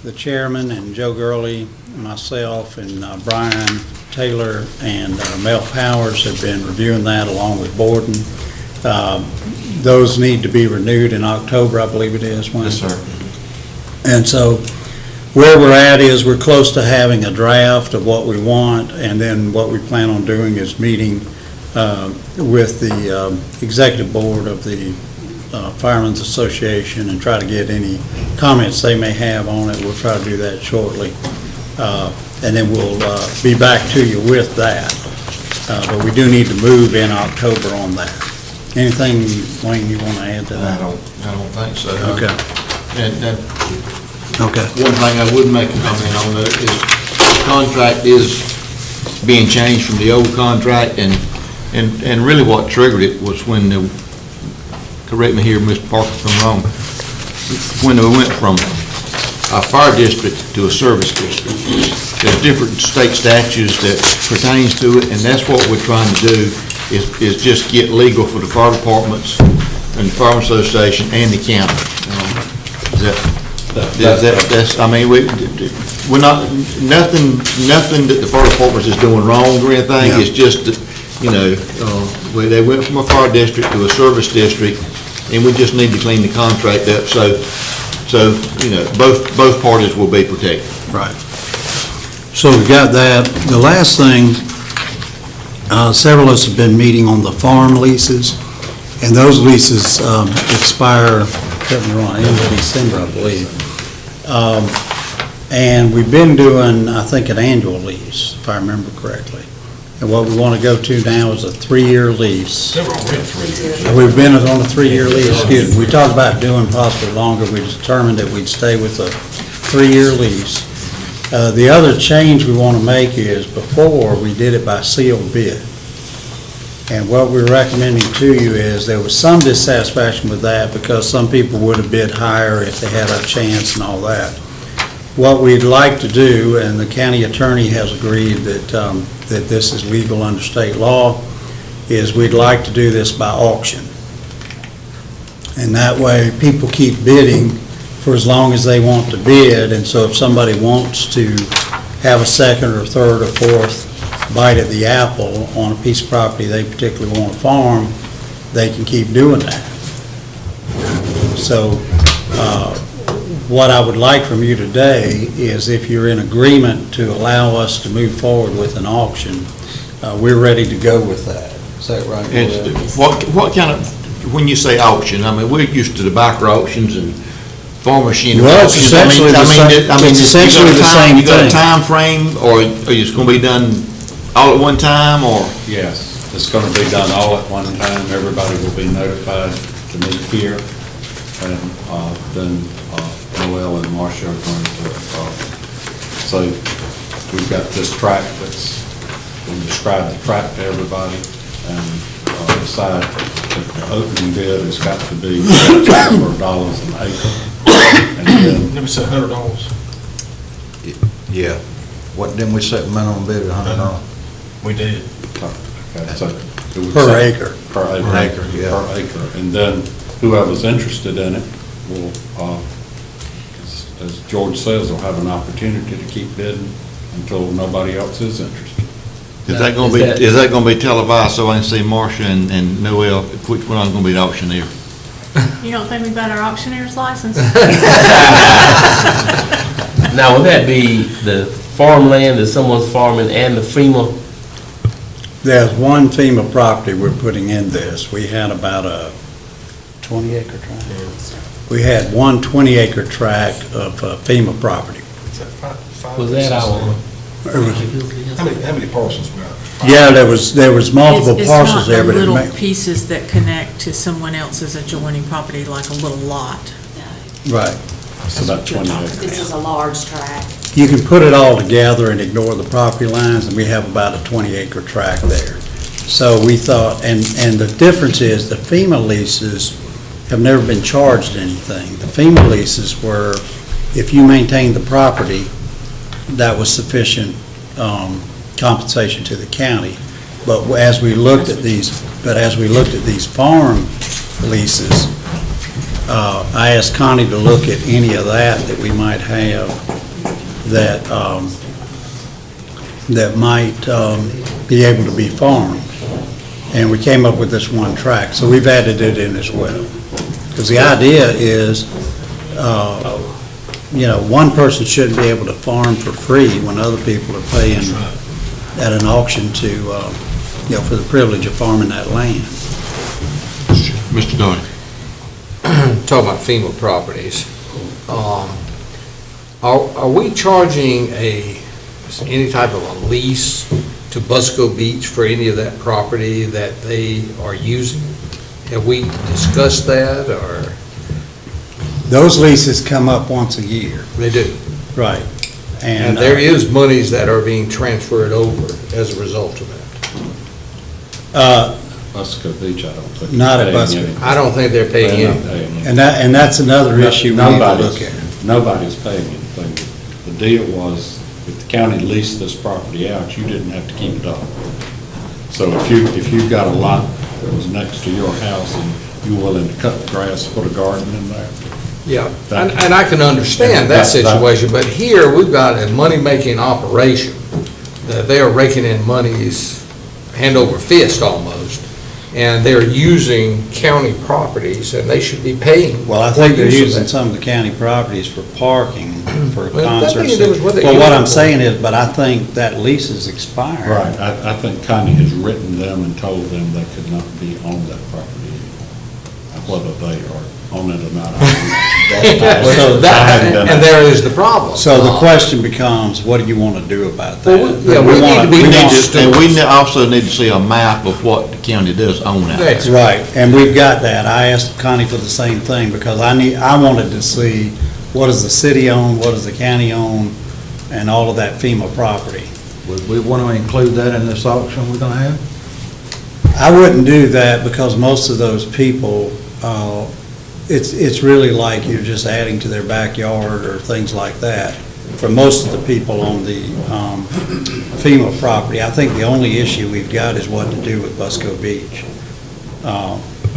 the chairman and Joe Gurley, myself, and Brian Taylor and Mel Powers have been reviewing that along with Borden. Those need to be renewed in October, I believe it is. Yes, sir. And so where we're at is we're close to having a draft of what we want, and then what we plan on doing is meeting with the executive board of the Firemen's Association and try to get any comments they may have on it. We'll try to do that shortly. And then we'll be back to you with that. But we do need to move in October on that. Anything, Wayne, you want to add to I that? don't think so. Okay. And Okay. one thing I would make a comment on that is the contract is being changed from the old contract, and really what triggered it was when the, correct me here, Mr. Parker, if I'm wrong, when we went from a fire district to a service district. There's different state statutes that pertains to it, and that's what we're trying to do, is just get legal for the fire departments and the Fire Association and the county. That's, I mean, we're not, nothing that the fire department is doing wrong or anything. It's just that, you know, they went from a fire district to a service district, and we just need to clean the contract up so you know, both parties will be protected. Right. So we got that. The last thing, several of us have been meeting on the farm leases, and those leases expire, tell me wrong, end of December, I believe. And we've been doing, I think, an annual lease, if I remember correctly. And what we want to go to now is a 3-year lease. We've been on a 3-year lease, excuse me. We talked about doing possibly longer. We determined that we'd stay with a 3-year lease. The other change we want to make is, before, we did it by sealed bid. And what we're recommending to you is, there was some dissatisfaction with that because some people would have bid higher if they had a chance and all that. What we'd like to do, and the county attorney has agreed that, that this is legal under state law, is we'd like to do this by auction. And that way, people keep bidding for as long as they want to bid, and so if somebody wants to have a second or third or fourth bite at the apple on a piece of property they particularly want to farm, they can keep doing that. So, what I would like from you today is, if you're in agreement to allow us to move forward with an auction, we're ready to go with that. Is that right? It's- What kind of, when you say auction, I mean, we're used to tobacco auctions and farm machinery Well, it's auctions. I mean- essentially the I mean, same- I mean, it's you got a essentially the time- same You got a thing. time frame, or are you just gonna be done all at one time, or? Yes, it's gonna be done all at one time. Everybody will be notified to meet here. And then Noel and Marcia are going to, so we've got this tract that's, we'll describe the tract to everybody and decide if the opening bid has got to be $100 an acre. And then, Let me say $100. Yeah. What, didn't we set the minimum bid at $100? We did. okay, so it would Per say- acre. Per acre. Per acre, yeah. Per acre. And then whoever's interested in it will, as George says, will have an opportunity to keep bidding until nobody else is interested. Is that gonna be, is that gonna be televised so I can see Marcia and Noel, which one is gonna be the auctioneer? You don't think we got our auctioneer's license? Now, would that be the farmland that someone's farming and the FEMA? There's one FEMA property we're putting in this. We had about a 20-acre tract. We had one 20-acre tract of FEMA property. Was that our? How many parcels we got? Yeah, there was multiple It's parcels there, but not it the may. little pieces that connect to someone else's adjoining property, like a little lot. Right. It's about 20 acres. This is a large tract. You can put it all together and ignore the property lines, and we have about a 20-acre tract there. So we thought, and the difference is, the FEMA leases have never been charged anything. The FEMA leases were, if you maintained the property, that was sufficient compensation to the county. But as we looked at these farm leases, I asked Connie to look at any of that we might have that, that might be able to be farmed. And we came up with this one tract, so we've added it in as well. Because the idea is, you know, one person shouldn't be able to farm for free when other people are paying at an auction to, you know, for the privilege of farming that land. Mr. Doherty? Talking about FEMA properties, are we charging any type of a lease to Busco Beach for any of that property that they are using? Have we discussed that, or? Those leases come up once a year. They do. Right. And there is monies that are being transferred over as a result of that. Busco Beach, I don't think. Not at is paying Busco. anything. I don't think they're paying They're not anything. paying anything. And that's another issue we need to look at. Nobody's paying anything. The deal was, if the county leased this property out, you didn't have to keep it up. So if you've got a lot that was next to your house and you're willing to cut the grass, put a garden in there, Yeah, and I can understand that situation, but here, we've got a money-making operation, that they are raking in monies hand over fist almost, and they're using county properties, and they should be paying. Well, I think they're using some of the county properties for parking, for Well, that concerts. means it was what they Well, used what it I'm for. saying is, but I think that lease is expired. right, I think Connie has written them and told them they could not be on that property anymore. Whether they are on it or not, So that, and there is the problem. So the question becomes, what do you want to do about that? Well, yeah, we need to be We need more to, and we also need to see a map of what the county does own out there. That's Right, and we've got that. I asked Connie for the same thing, because I wanted to see, what does the city own, what does the county own, and all of that FEMA property. Would we want to include that in this auction we're going to have? I wouldn't do that because most of those people, it's really like you're just adding to their backyard or things like that. For most of the people on the FEMA property, I think the only issue we've got is what to do with Busco Beach.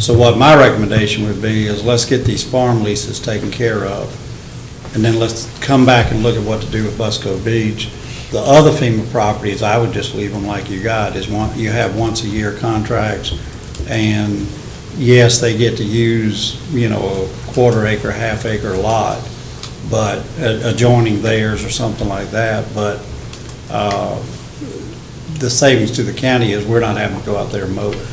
So what my recommendation would be is let's get these farm leases taken care of, and then let's come back and look at what to do with Busco Beach. The other FEMA properties, I would just leave them like you got, is you have once-a-year contracts, and yes, they get to use, a quarter-acre, half-acre lot, but adjoining theirs or something like that, but the savings to the county is we're not having to go out there and mow it.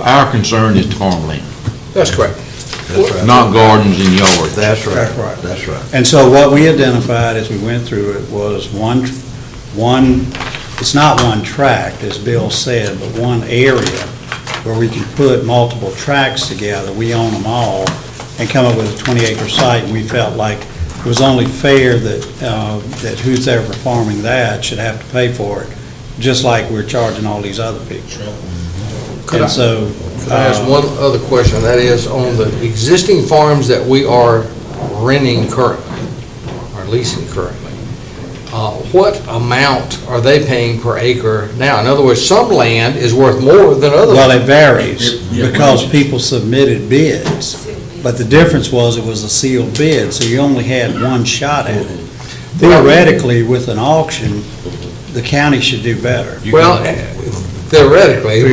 Our concern is farmland, That's correct. not gardens and yards. That's right. That's right. That's right. And so what we identified as we went through it was one, it's not one tract, as Bill said, but one area where we can put multiple tracts together. We own them all, and come up with a 20-acre site, and we felt like it was only fair that who's ever farming that should have to pay for it, just like we're charging all these other people. And so, Can I ask one other question? That is, on the existing farms that we are renting currently, or leasing currently, what amount are they paying per acre now? In other words, some land is worth more than other. well, it varies because people submitted bids, but the difference was it was a sealed bid, so you only had one shot at it. Theoretically, with an auction, the county should do better. Well, theoretically,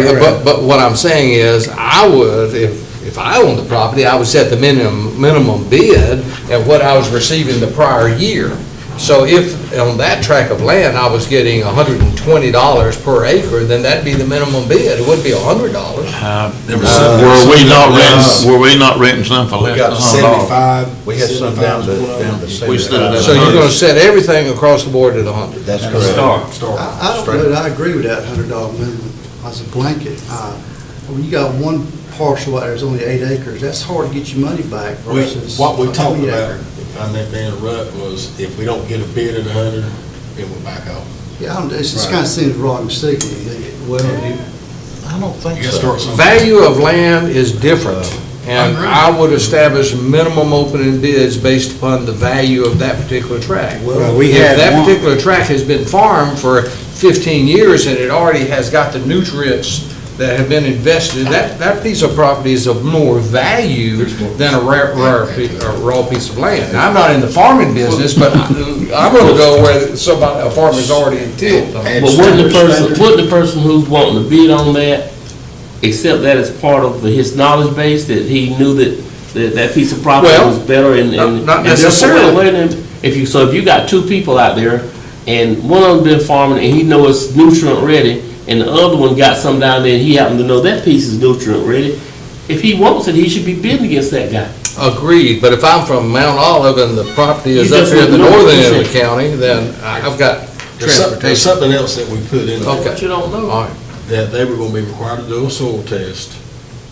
but what I'm saying is, I would, if I owned the property, I would set the minimum bid at what I was receiving the prior year. So if on that tract of land, I was getting $120 per acre, then that'd be the minimum bid. It wouldn't be $100. Were we not renting some for We less got than $100? 75. We had some down to We stood at 75. So you're gonna set everything across the board at 100? That's correct. I don't know that I agree with that $100 minimum as a blanket. When you got one parcel out there, it's only 8 acres, that's hard to get your money back versus. What we a talked 20 about, acre. I meant to interrupt, was if we don't get a bid at 100, it will back off. Yeah, it just kind of seems wrong and sick to me. Well, I don't think You gotta so. start somewhere. Value of land is different, and I would establish minimum opening bids based upon the value of that particular tract. Well, we If had that one. particular tract has been farmed for 15 years and it already has got the nutrients that have been invested, that piece of property is of more value than a raw piece of land. Now, I'm not in the farming business, but I'm gonna go where a farmer's already intended. But wouldn't the person who's wanting to bid on that accept that as part of his knowledge base, that he knew that piece of property Well, was better and not and therefore, necessarily. wait a minute, if you got two people out there and one of them been farming and he know it's nutrient ready, and the other one got some down there and he happened to know that piece is nutrient ready, if he wants it, he should be bidding against that guy. Agreed, but if I'm from Mount Olive and the property is You up just here in the wouldn't know northern what end you of the county, then I've got There's transportation. something else that we put in there. Okay. But you don't know. All right. That they were gonna be required to do a soil test,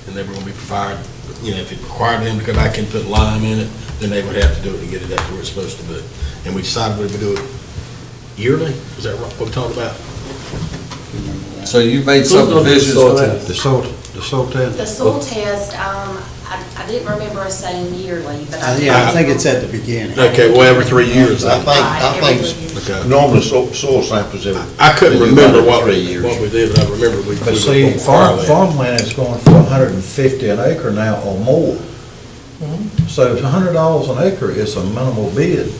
and they were gonna be provided, if it required them to come back and put lime in it, then they would have to do it to get it up to where it's supposed to be. And we decided we would do it yearly, is that what we talked about? So you made Who's gonna do the subdivisions soil for test? that? The soul test? The soil test, I didn't remember us saying yearly, but I. Yeah, I think it's at the beginning. Okay, well, every 3 years. I think Okay. normally soil samples every. I couldn't remember what Every we 3 years. did, but I remember we. But we see, were gonna require that. farmland is going for 150 an acre now or more. So $100 an acre is a minimal bid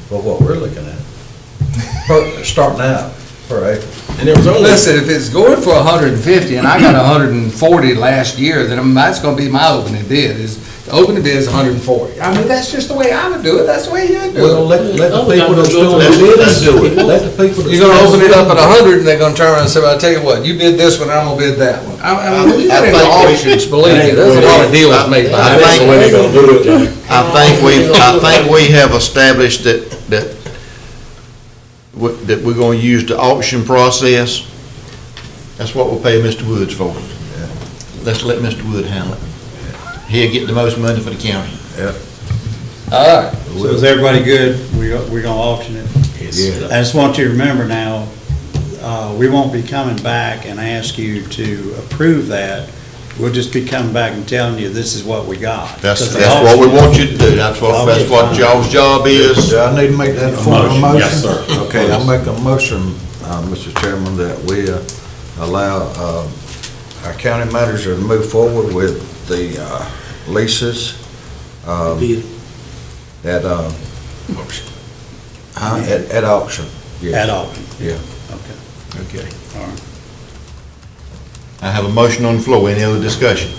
for what we're looking at. Starting out per acre. And there was only. Listen, if it's going for 150 and I got 140 last year, then that's gonna be my opening bid, the opening bid is 140. I mean, that's just the way I would do it, that's the way you'd do Well, it. let the Oh, we people gotta that's go doing to the the- bidding do it. Let the people that's. You're gonna open it up at 100 and they're gonna turn around and say, well, I tell you what, you bid this one, I'm gonna bid that one. I mean, when you get into auctions, believe me, there's a lot of deals made by I that. think- That's the way they're gonna do it, Jack. I think we have established that we're gonna use the auction process. That's what we'll pay Mr. Woods for. Let's let Mr. Wood handle it. He'll get the most money for the county. All right. So is everybody good? We're gonna auction it? Yeah. I just want you to remember now, we won't be coming back and ask you to approve that. We'll just be coming back and telling you this is what we got. That's Because the what we auction- want you to do. That's what y'all's job is. Do I need to make that a formal motion? Yes, sir. Okay, I make a motion, Mr. Chairman, that we allow our county manager to move forward with the leases at auction. Yes. At auction. Yeah. Okay, Okay. all right. I have a motion on the floor. Any other discussion?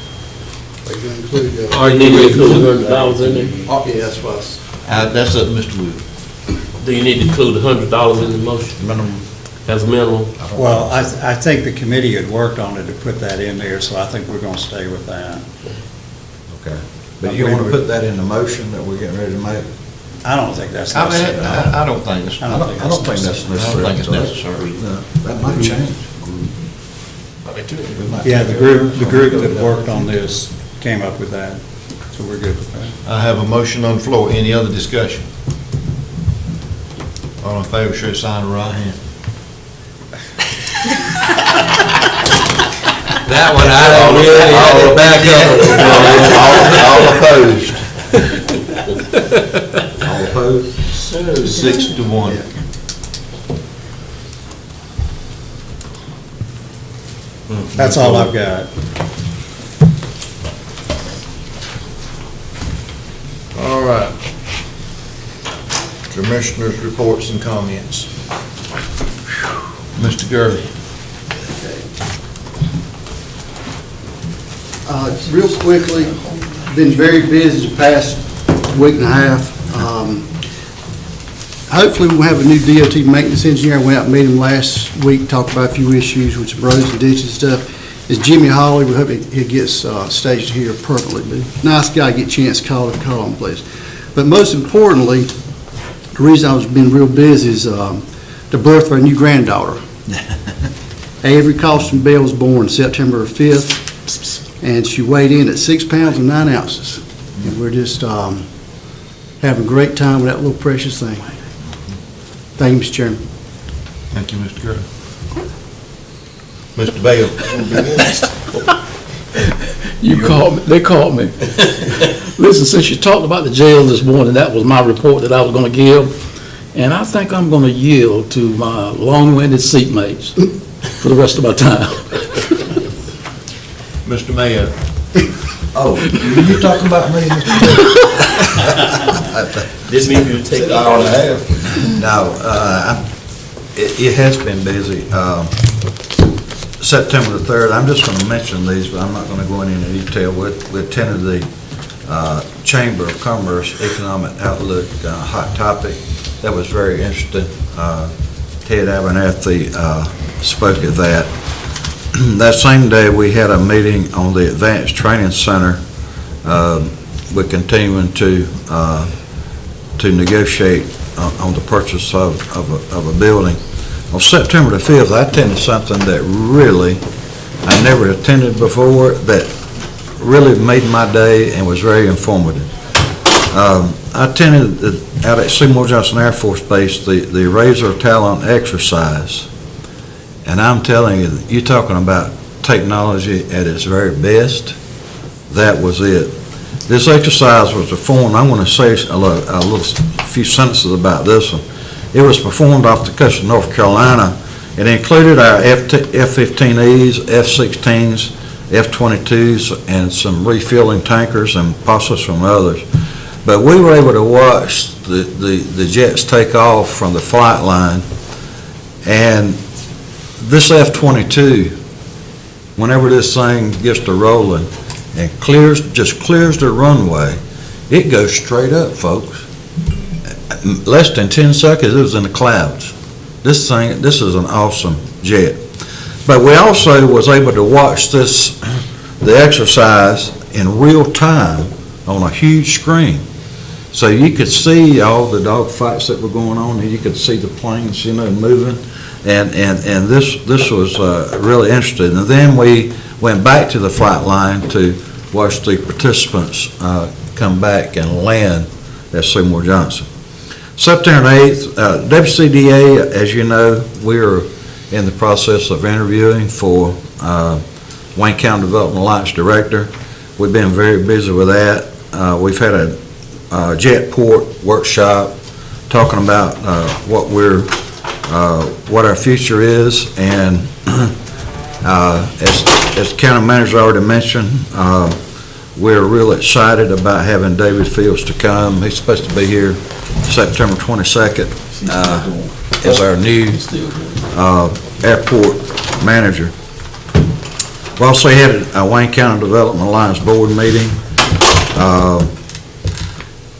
Are you gonna include, Or you need to include $100 in there? yeah, that's what I was. That's up to Mr. Wood. Do you need to include $100 in the motion Minimum. as a minimum? Well, I think the committee had worked on it to put that in there, so I think we're gonna stay with that. Okay. But you want to put that in the motion that we're getting ready to make? I don't think that's I necessary. don't think it's, I I don't think that's necessary. I don't think it's necessary. No, that might change. We might Yeah, take the it. group that worked on this came up with that, so we're good with that. I have a motion on the floor. Any other discussion? All in favor, show sign of right hand. That one, I don't really have to back up. All opposed? All opposed? 6-1. That's all I've got. All right. Commissioners' reports and comments. Mr. Gurley. Real quickly, been very busy the past week and a half. Hopefully, we'll have a new DOT maintenance engineer. I went out and met him last week, talked about a few issues with some roads and ditches and stuff. It's Jimmy Hawley. We hope he gets staged here permanently. But nice guy, get a chance to call him, please. But most importantly, the reason I was been real busy is the birth of our new granddaughter. Avery Costin Bell was born September 5th, and she weighed in at 6 pounds and 9 ounces. And we're just having a great time with that little precious thing. Thank you, Mr. Chairman. Thank you, Mr. Gurley. Mr. Bell. They called me. Listen, since you talked about the jail this morning, that was my report that I was gonna give. And I think I'm gonna yield to my long-winded seatmates for the rest of my time. Mr. Mayor. Oh, you talking about me, Mr. Didn't mean you to take I ought to have. No, it has been busy. September the 3rd, I'm just going to mention these, but I'm not going to go into any detail. We attended the Chamber of Commerce Economic Outlook hot topic. That was very interesting. Ted Abernathy spoke at that. That same day, we had a meeting on the Advanced Training Center. We're continuing to negotiate on the purchase of a building. On September the 5th, I attended something that really, I never attended before, that really made my day and was very informative. I attended out at Seymour Johnson Air Force Base, the Razor Talent exercise. And I'm telling you, you're talking about technology at its very best. That was it. This exercise was performed, I'm going to say a few sentences about this one. It was performed off the coast of North Carolina. It included our F-15Es, F-16s, F-22s, and some refueling tankers and possibly some others. But we were able to watch the jets take off from the flight line, and this F-22, whenever this thing gets to rolling and just clears the runway, it goes straight up, folks. Less than 10 seconds, it was in the clouds. This is an awesome jet. But we also was able to watch the exercise in real time on a huge screen. So you could see all the dog fights that were going on, and you could see the planes, moving. And this was really interesting. And then we went back to the flight line to watch the participants come back and land at Seymour Johnson. September 8th, WCDA, as you know, we are in the process of interviewing for Wayne County Development Alliance Director. We've been very busy with that. We've had a Jetport workshop talking about what our future is, and as the county manager already mentioned, we're real excited about having David Fields to come. He's supposed to be here September 22nd as our new airport manager. We also had a Wayne County Development Alliance board meeting.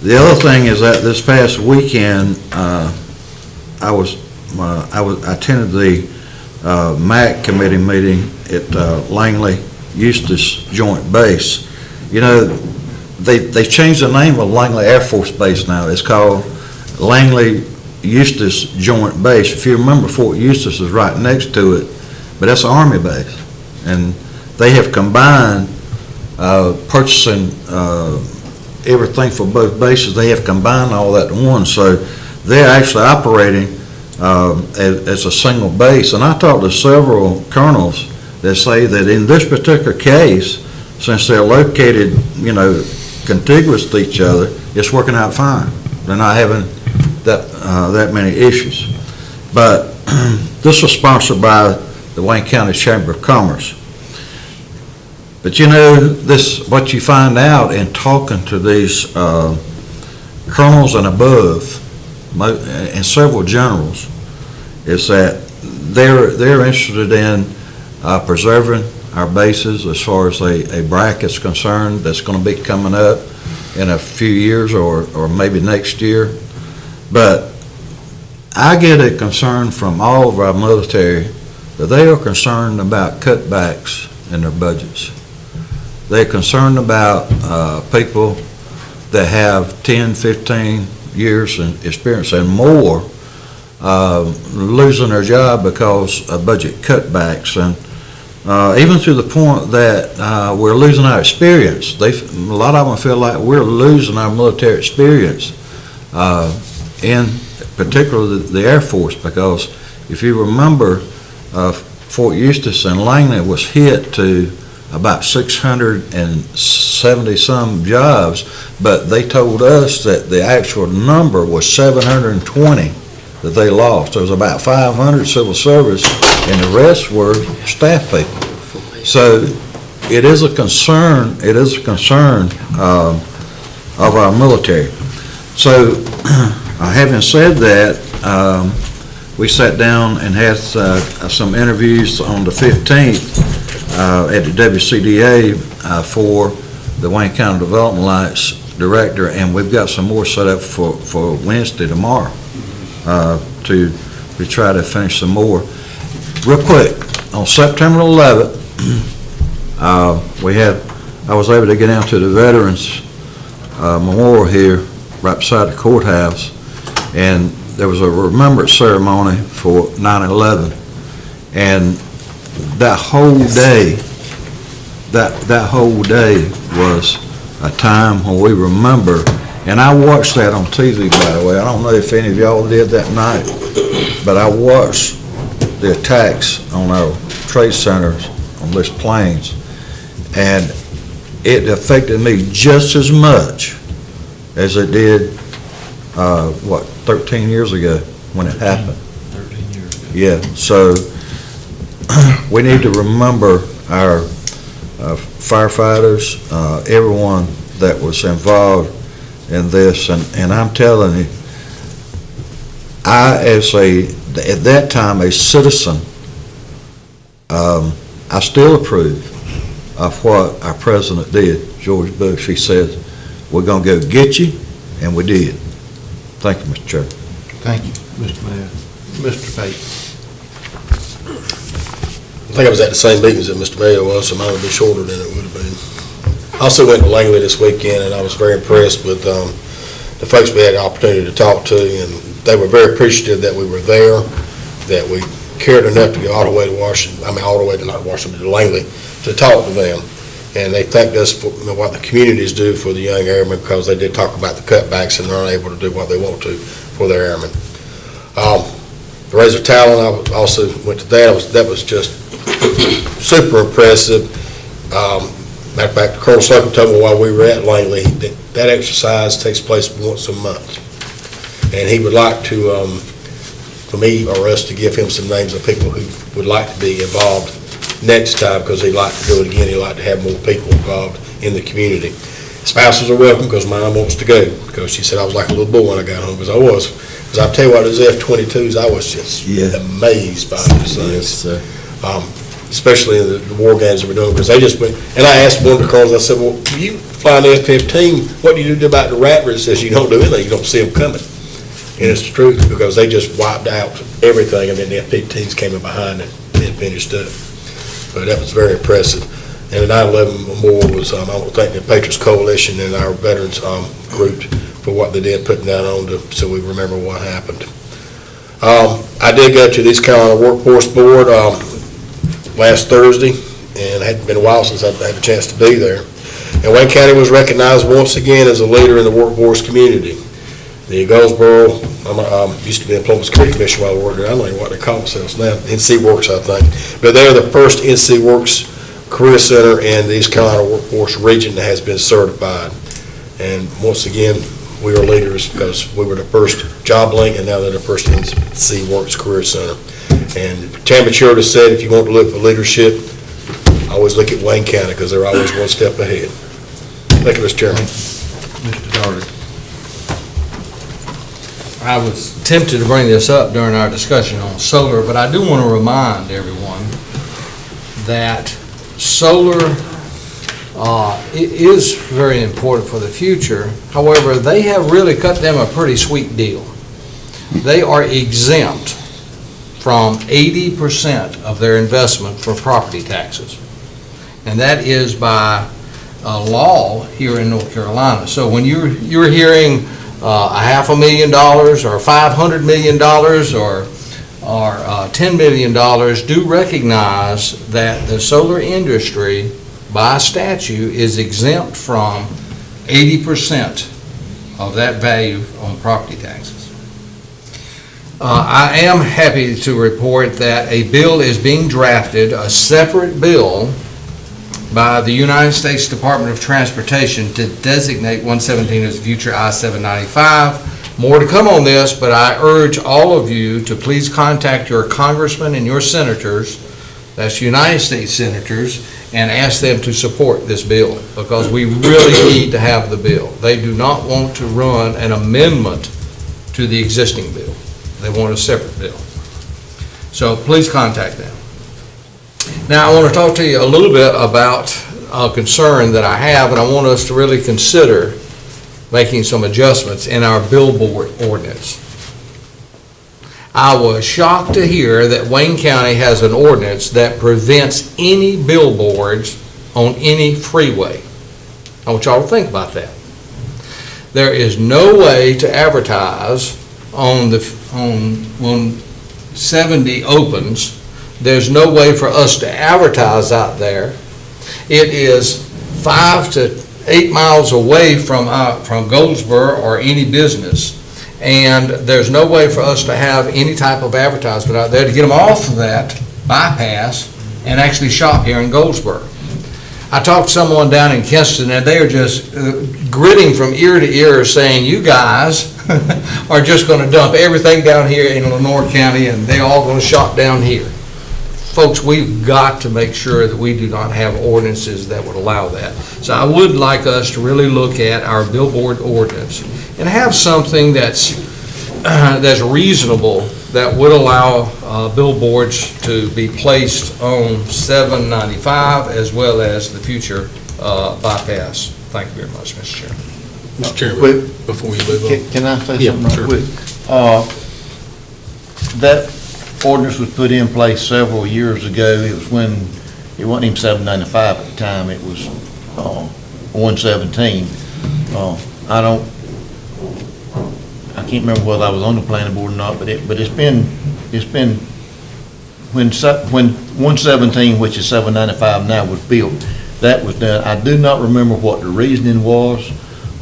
The other thing is that this past weekend, I attended the MAC committee meeting at Langley Eustis Joint Base. You know, they changed the name of Langley Air Force Base now. It's called Langley Eustis Joint Base. If you remember, Fort Eustis is right next to it, but that's an Army base. And they have combined purchasing everything for both bases. They have combined all that in one, so they're actually operating as a single base. And I talked to several colonels that say that in this particular case, since they're located, you know, contiguous to each other, it's working out fine. They're not having that many issues. But this was sponsored by the Wayne County Chamber of Commerce. But you know, what you find out in talking to these colonels and above, and several generals, is that they're interested in preserving our bases as far as a bracket's concerned that's going to be coming up in a few years or maybe next year. But I get a concern from all of our military that they are concerned about cutbacks in their budgets. They're concerned about people that have 10, 15 years in experience and more losing their job because of budget cutbacks, and even to the point that we're losing our experience. A lot of them feel like we're losing our military experience, in particular the Air Force, because if you remember, Fort Eustis and Langley was hit to about 670 some jobs, but they told us that the actual number was 720 that they lost. There was about 500 civil service, and the rest were staff people. So it is a concern. It is a concern of our military. So having said that, we sat down and had some interviews on the 15th at the WCDA for the Wayne County Development Alliance Director, and we've got some more set up for Wednesday tomorrow to try to finish some more. Real quick, on September 11th, I was able to get down to the Veterans Memorial here right beside the courthouse, and there was a remembrance ceremony for 9/11, and that whole day, that whole day was a time when we remember, and I watched that on TV, by the way. I don't know if any of y'all did that night, but I watched the attacks on our trade centers on these planes, and it affected me just as much as it did, 13 years ago when it happened. 13 years ago. Yeah, so we need to remember our firefighters, everyone that was involved in this, and I'm telling you, at that time, a citizen, I still approve of what our president did, George Bush. He said, we're going to go get you, and we did. Thank you, Mr. Chairman. Thank you, Mr. Mayor. Mr. Pate. I think I was at the same meetings that Mr. Mayor was, so mine would be shorter than it would have been. I also went to Langley this weekend, and I was very impressed with the folks we had the opportunity to talk to, and they were very appreciative that we were there, that we cared enough to go all the way to Washington, all the way to not Washington, but to Langley, to talk to them. And they thanked us for what the communities do for the young airmen, because they did talk about the cutbacks and they're unable to do what they want to for their airmen. The Razor Talon, I also went to that. That was just super impressive. Matter of fact, Colonel Slocum told me while we were at Langley that exercise takes place once a month. And he would like to, for me or us to give him some names of people who would like to be involved next time, because he'd like to do it again. He'd like to have more people involved in the community. Spouses are welcome, because mine wants to go, because she said I was like a little boy when I got home, because I was. Because I'll tell you what, those F-22s, I was just amazed by those things. Especially in the war games that we're doing, because they just went, and I asked one of the colonels, I said, well, you fly an F-15, what do you do about the rat race? He says, you don't do anything, you don't see them coming. And it's the truth, because they just wiped out everything, and then the F-15s came in behind it and finished up. But that was very impressive. And the 9/11 Memorial was, I want to thank the Patriots Coalition and our veterans group for what they did, putting that on so we remember what happened. I did go to the East Carolina Workforce Board last Thursday, and it hadn't been a while since I've had a chance to be there. And Wayne County was recognized once again as a leader in the workforce community. The Goldsboro, used to be the Employment Security Commission while I worked there. I don't know what they call themselves now, NC Works, I think. But they're the first NC Works Career Center in the East Carolina Workforce region that has been certified. And once again, we are leaders because we were the first job link, and now they're the first NC Works Career Center. And Tammy Churda said, if you want to look for leadership, always look at Wayne County, because they're always one step ahead. Thank you, Mr. Chairman. Mr. Doherty. I was tempted to bring this up during our discussion on solar, but I do want to remind everyone that solar is very important for the future. However, they have really cut them a pretty sweet deal. They are exempt from 80% of their investment for property taxes. And that is by law here in North Carolina. So when you're hearing $500,000 or $500 million or $10 million, do recognize that the solar industry by statute is exempt from 80% of that value on property taxes. I am happy to report that a bill is being drafted, a separate bill by the United States Department of Transportation to designate 117 as future I-795. More to come on this, but I urge all of you to please contact your congressmen and your senators, that's United States senators, and ask them to support this bill, because we really need to have the bill. They do not want to run an amendment to the existing bill. They want a separate bill. So please contact them. Now I want to talk to you a little bit about a concern that I have, and I want us to really consider making some adjustments in our billboard ordinance. I was shocked to hear that Wayne County has an ordinance that prevents any billboards on any freeway. I want y'all to think about that. There is no way to advertise when 70 opens. There's no way for us to advertise out there. It is 5 to 8 miles away from Goldsboro or any business, and there's no way for us to have any type of advertisement out there to get them off of that bypass and actually shop here in Goldsboro. I talked to someone down in Kinston, and they are just gritting from ear to ear saying, you guys are just going to dump everything down here in Lenore County, and they're all going to shop down here. Folks, we've got to make sure that we do not have ordinances that would allow that. So I would like us to really look at our billboard ordinance and have something that's reasonable, that would allow billboards to be placed on 795 as well as the future bypass. Thank you very much, Mr. Chairman. Mr. Chairman, before we move on. Can I say Yeah, something real sure. quick? That ordinance was put in place several years ago. It was when, it wasn't even 795 at the time, it was 117. I can't remember whether I was on the planning board or not, but it's been when 117, which is 795 now, was built, that was done. I do not remember what the reasoning was,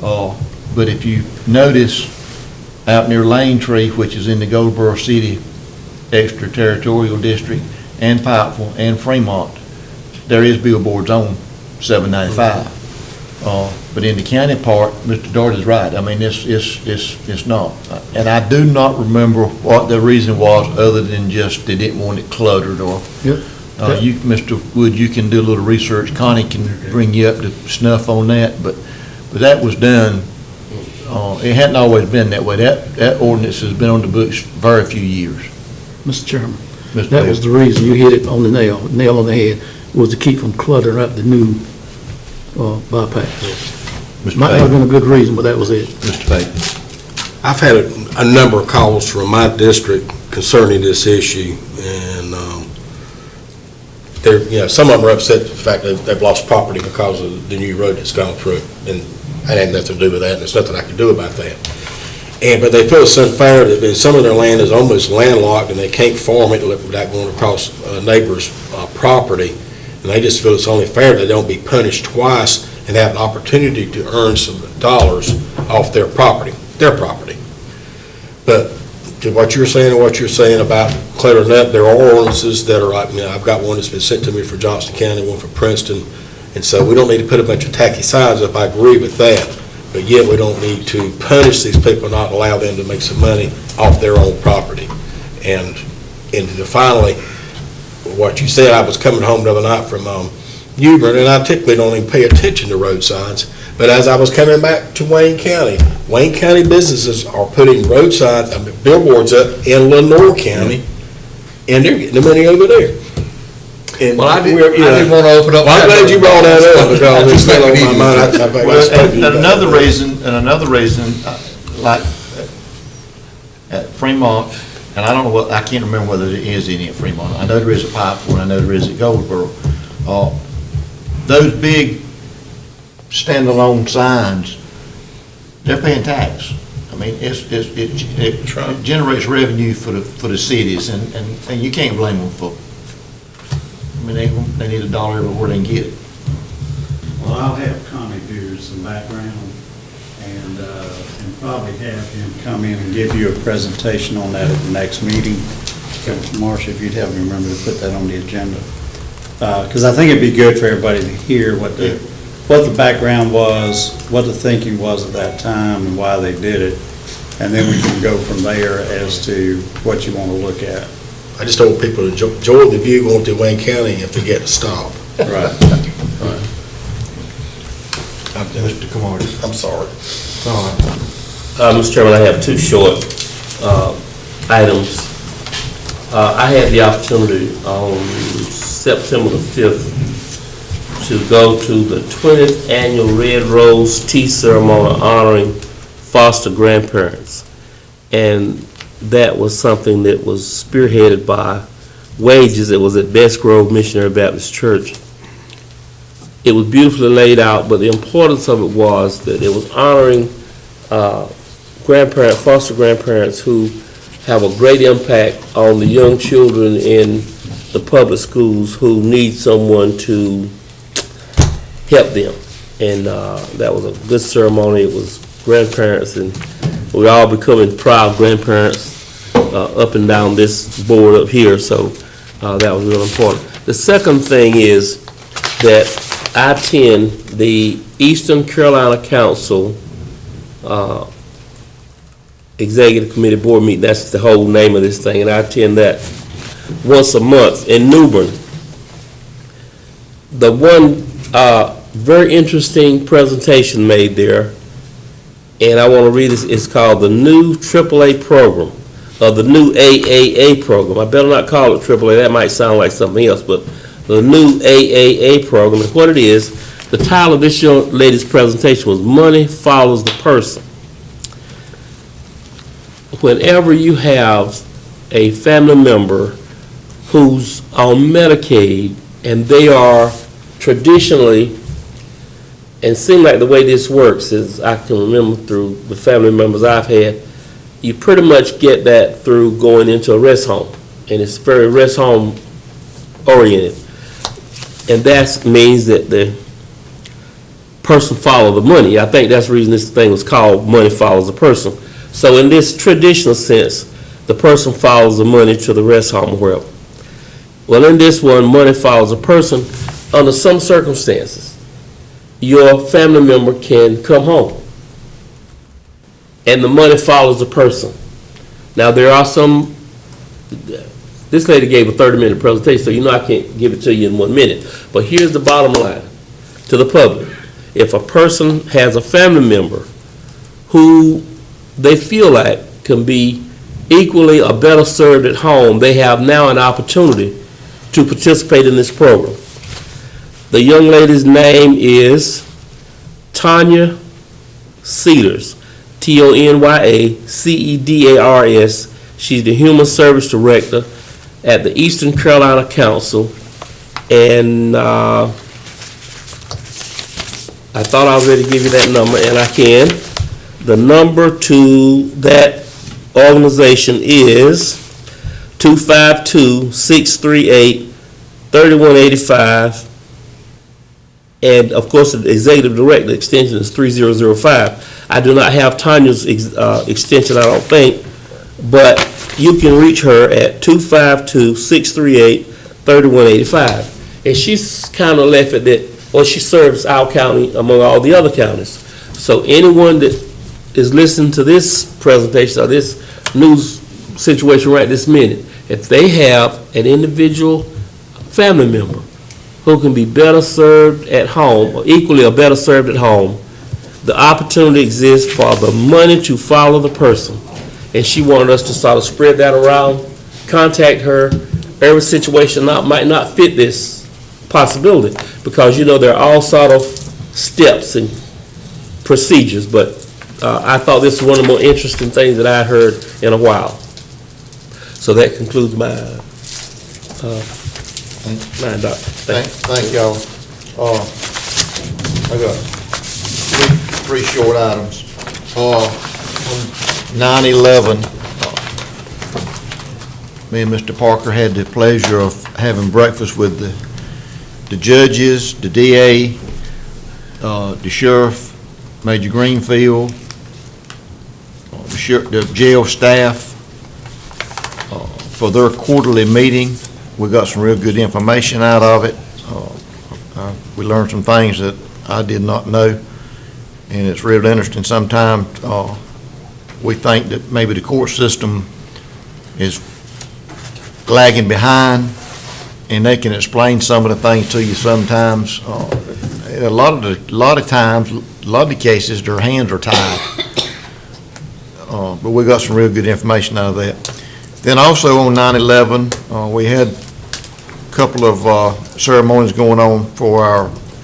but if you notice out near Lane Tree, which is in the Goldsboro City extraterritorial district, and Pikeville, and Fremont, there is billboards on 795. But in the county part, Mr. Doherty's right. I mean, it's not. And I do not remember what the reason was, other than just they didn't want it cluttered, or, you, Mr. Wood, you can do a little research. Connie can bring you up to snuff on that, but that was done. It hadn't always been that way. That ordinance has been on the books very few years. Mr. Chairman, that was the reason, you hit it on the nail on the head, was to keep from cluttering up the new bypass. Might have been a good reason, but that was it. Mr. Payton. I've had a number of calls from my district concerning this issue, and some of them are upset at the fact that they've lost property because of the new road that's gone through, and I had nothing to do with that, and there's nothing I can do about that. But they feel it's unfair that some of their land is almost landlocked, and they can't farm it without going across a neighbor's property, and they just feel it's only fair they don't be punished twice and have an opportunity to earn some dollars off their property. But to what you're saying and what you're saying about cluttering up, there are ordinances that are like, I've got one that's been sent to me for Johnston County, one for Princeton, and so we don't need to put a bunch of tacky signs up. I agree with that, but yet we don't need to punish these people, not allow them to make some money off their own property. And finally, what you said, I was coming home the other night from Newbern, and I typically don't even pay attention to road signs, but as I was coming back to Wayne County businesses are putting road signs, billboards up in Lenoir County, and they're getting the money over there. And Well, I didn't want to open up. I'm glad you brought that up, because it's still on my mind. And another reason, like at Fremont, and I don't know I can't remember whether there is any at Fremont. I know there is at Pikeville, and I know there is at Goldsboro. Those big standalone signs, they're paying tax. I mean, it generates revenue for the cities, and you can't blame them for. I mean, they need a dollar everywhere they can get it. Well, I'll have Connie do some background and probably have him come in and give you a presentation on that at the next meeting. Marcia, if you'd help me remember to put that on the agenda. Because I think it'd be good for everybody to hear what the background was, what the thinking was at that time, and why they did it. And then we can go from there as to what you want to look at. I just don't want people to enjoy the view going to Wayne County and forget to stop. Right. Mr. Camardi. I'm sorry. Mr. Chairman, I have two short items. I had the opportunity on September the 5th to go to the 20th Annual Red Rose Tea Ceremony honoring foster grandparents. And that was something that was spearheaded by Wages. It was at Best Grove Missionary Baptist Church. It was beautifully laid out, but the importance of it was that it was honoring foster grandparents who have a great impact on the young children in the public schools who need someone to help them. And that was a good ceremony. It was grandparents, and we're all becoming proud grandparents up and down this board up here, so that was real important. The second thing is that I attend the Eastern Carolina Council Executive Committee Board meeting. That's the whole name of this thing, and I attend that once a month in Newbern. The one very interesting presentation made there, and I want to read this, it's called the new AAA program, or the new AAA program. I better not call it AAA, that might sound like something else, but the new AAA program, and what it is, the title of this young lady's presentation was Money Follows the Person. Whenever you have a family member who's on Medicaid and they are traditionally, and seem like the way this works is, I can remember through the family members I've had, you pretty much get that through going into a rest home, and it's very rest home oriented. And that means that the person follow the money. I think that's the reason this thing was called Money Follows the Person. So in this traditional sense, the person follows the money to the rest home, wherever. Well, in this one, money follows a person. Under some circumstances, your family member can come home, and the money follows the person. Now, there are some, this lady gave a 30-minute presentation, so you know I can't give it to you in 1 minute. But here's the bottom line to the public. If a person has a family member who they feel like can be equally or better served at home, they have now an opportunity to participate in this program. The young lady's name is Tanya Cedars, TonyacEdars. She's the Human Service Director at the Eastern Carolina Council, and I thought I was ready to give you that number, and I can. The number to that organization is 252-638-3185, and of course the Executive Director extension is 3005. I do not have Tanya's extension, I don't think, but you can reach her at 252-638-3185. And she's kind of left at that, well, she serves our county among all the other counties. So anyone that is listening to this presentation or this news situation right this minute, if they have an individual family member who can be better served at home, or equally or better served at home, the opportunity exists for the money to follow the person. And she wanted us to sort of spread that around, contact her. Every situation might not fit this possibility, because you know there are all sort of steps and procedures, but I thought this was one of the more interesting things that I heard in a while. So that concludes my doc. Thank y'all. I got three short items. 9/11, me and Mr. Parker had the pleasure of having breakfast with the judges, the DA, the sheriff, Major Greenfield, the jail staff, for their quarterly meeting. We got some real good information out of it. We learned some things that I did not know, and it's real interesting. Sometimes we think that maybe the court system is lagging behind, and they can explain some of the things to you sometimes. A lot of the cases, their hands are tied. But we got some real good information out of that. Then also on 9/11, we had a couple of ceremonies going on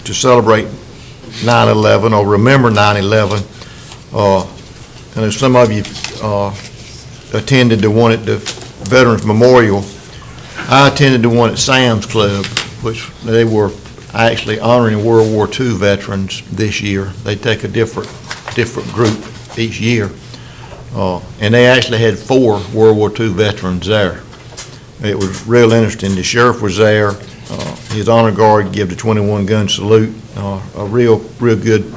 to celebrate 9/11 or remember 9/11. I know some of you attended the one at the Veterans Memorial. I attended the one at Sam's Club, which they were actually honoring World War II veterans this year. They take a different group each year. And they actually had 4 World War II veterans there. It was real interesting. The sheriff was there. His honor guard gave the 21-gun salute. A real good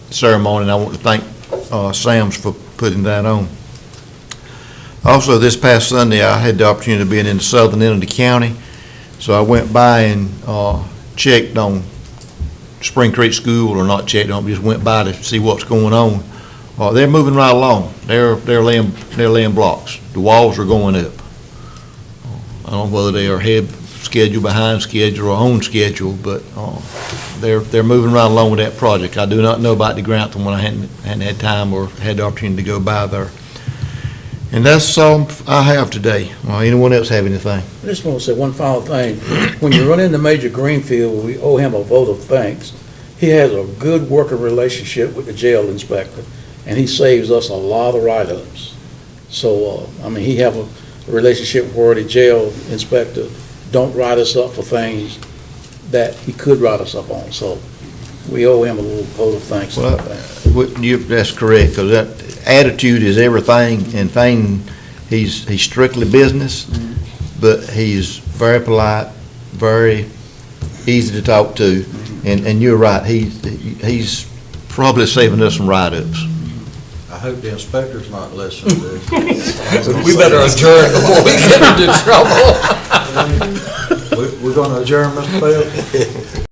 ceremony, and I want to thank Sam's for putting that on. Also, this past Sunday, I had the opportunity of being in the southern end of the county, so I went by and checked on Spring Creek School, or not checked on, just went by to see what's going on. They're moving right along. They're laying blocks. The walls are going up. I don't know whether they are ahead schedule, behind schedule, or on schedule, but they're moving right along with that project. I do not know about the Grantham one. I hadn't had time or had the opportunity to go by there. And that's all I have today. Anyone else have anything? I just want to say one final thing. When you run into Major Greenfield, we owe him a vote of thanks. He has a good working relationship with the jail inspector, and he saves us a lot of write-ups. So, he have a relationship where the jail inspector don't write us up for things that he could write us up on. So we owe him a little vote of thanks. Well, that's correct, because that attitude is everything. In Thane, he's strictly business, but he's very polite, very easy to talk to, and you're right. He's probably saving us some write-ups. I hope the inspector's not listening to this. We better adjourn before we get into trouble. We're gonna adjourn, Mr. Phelps?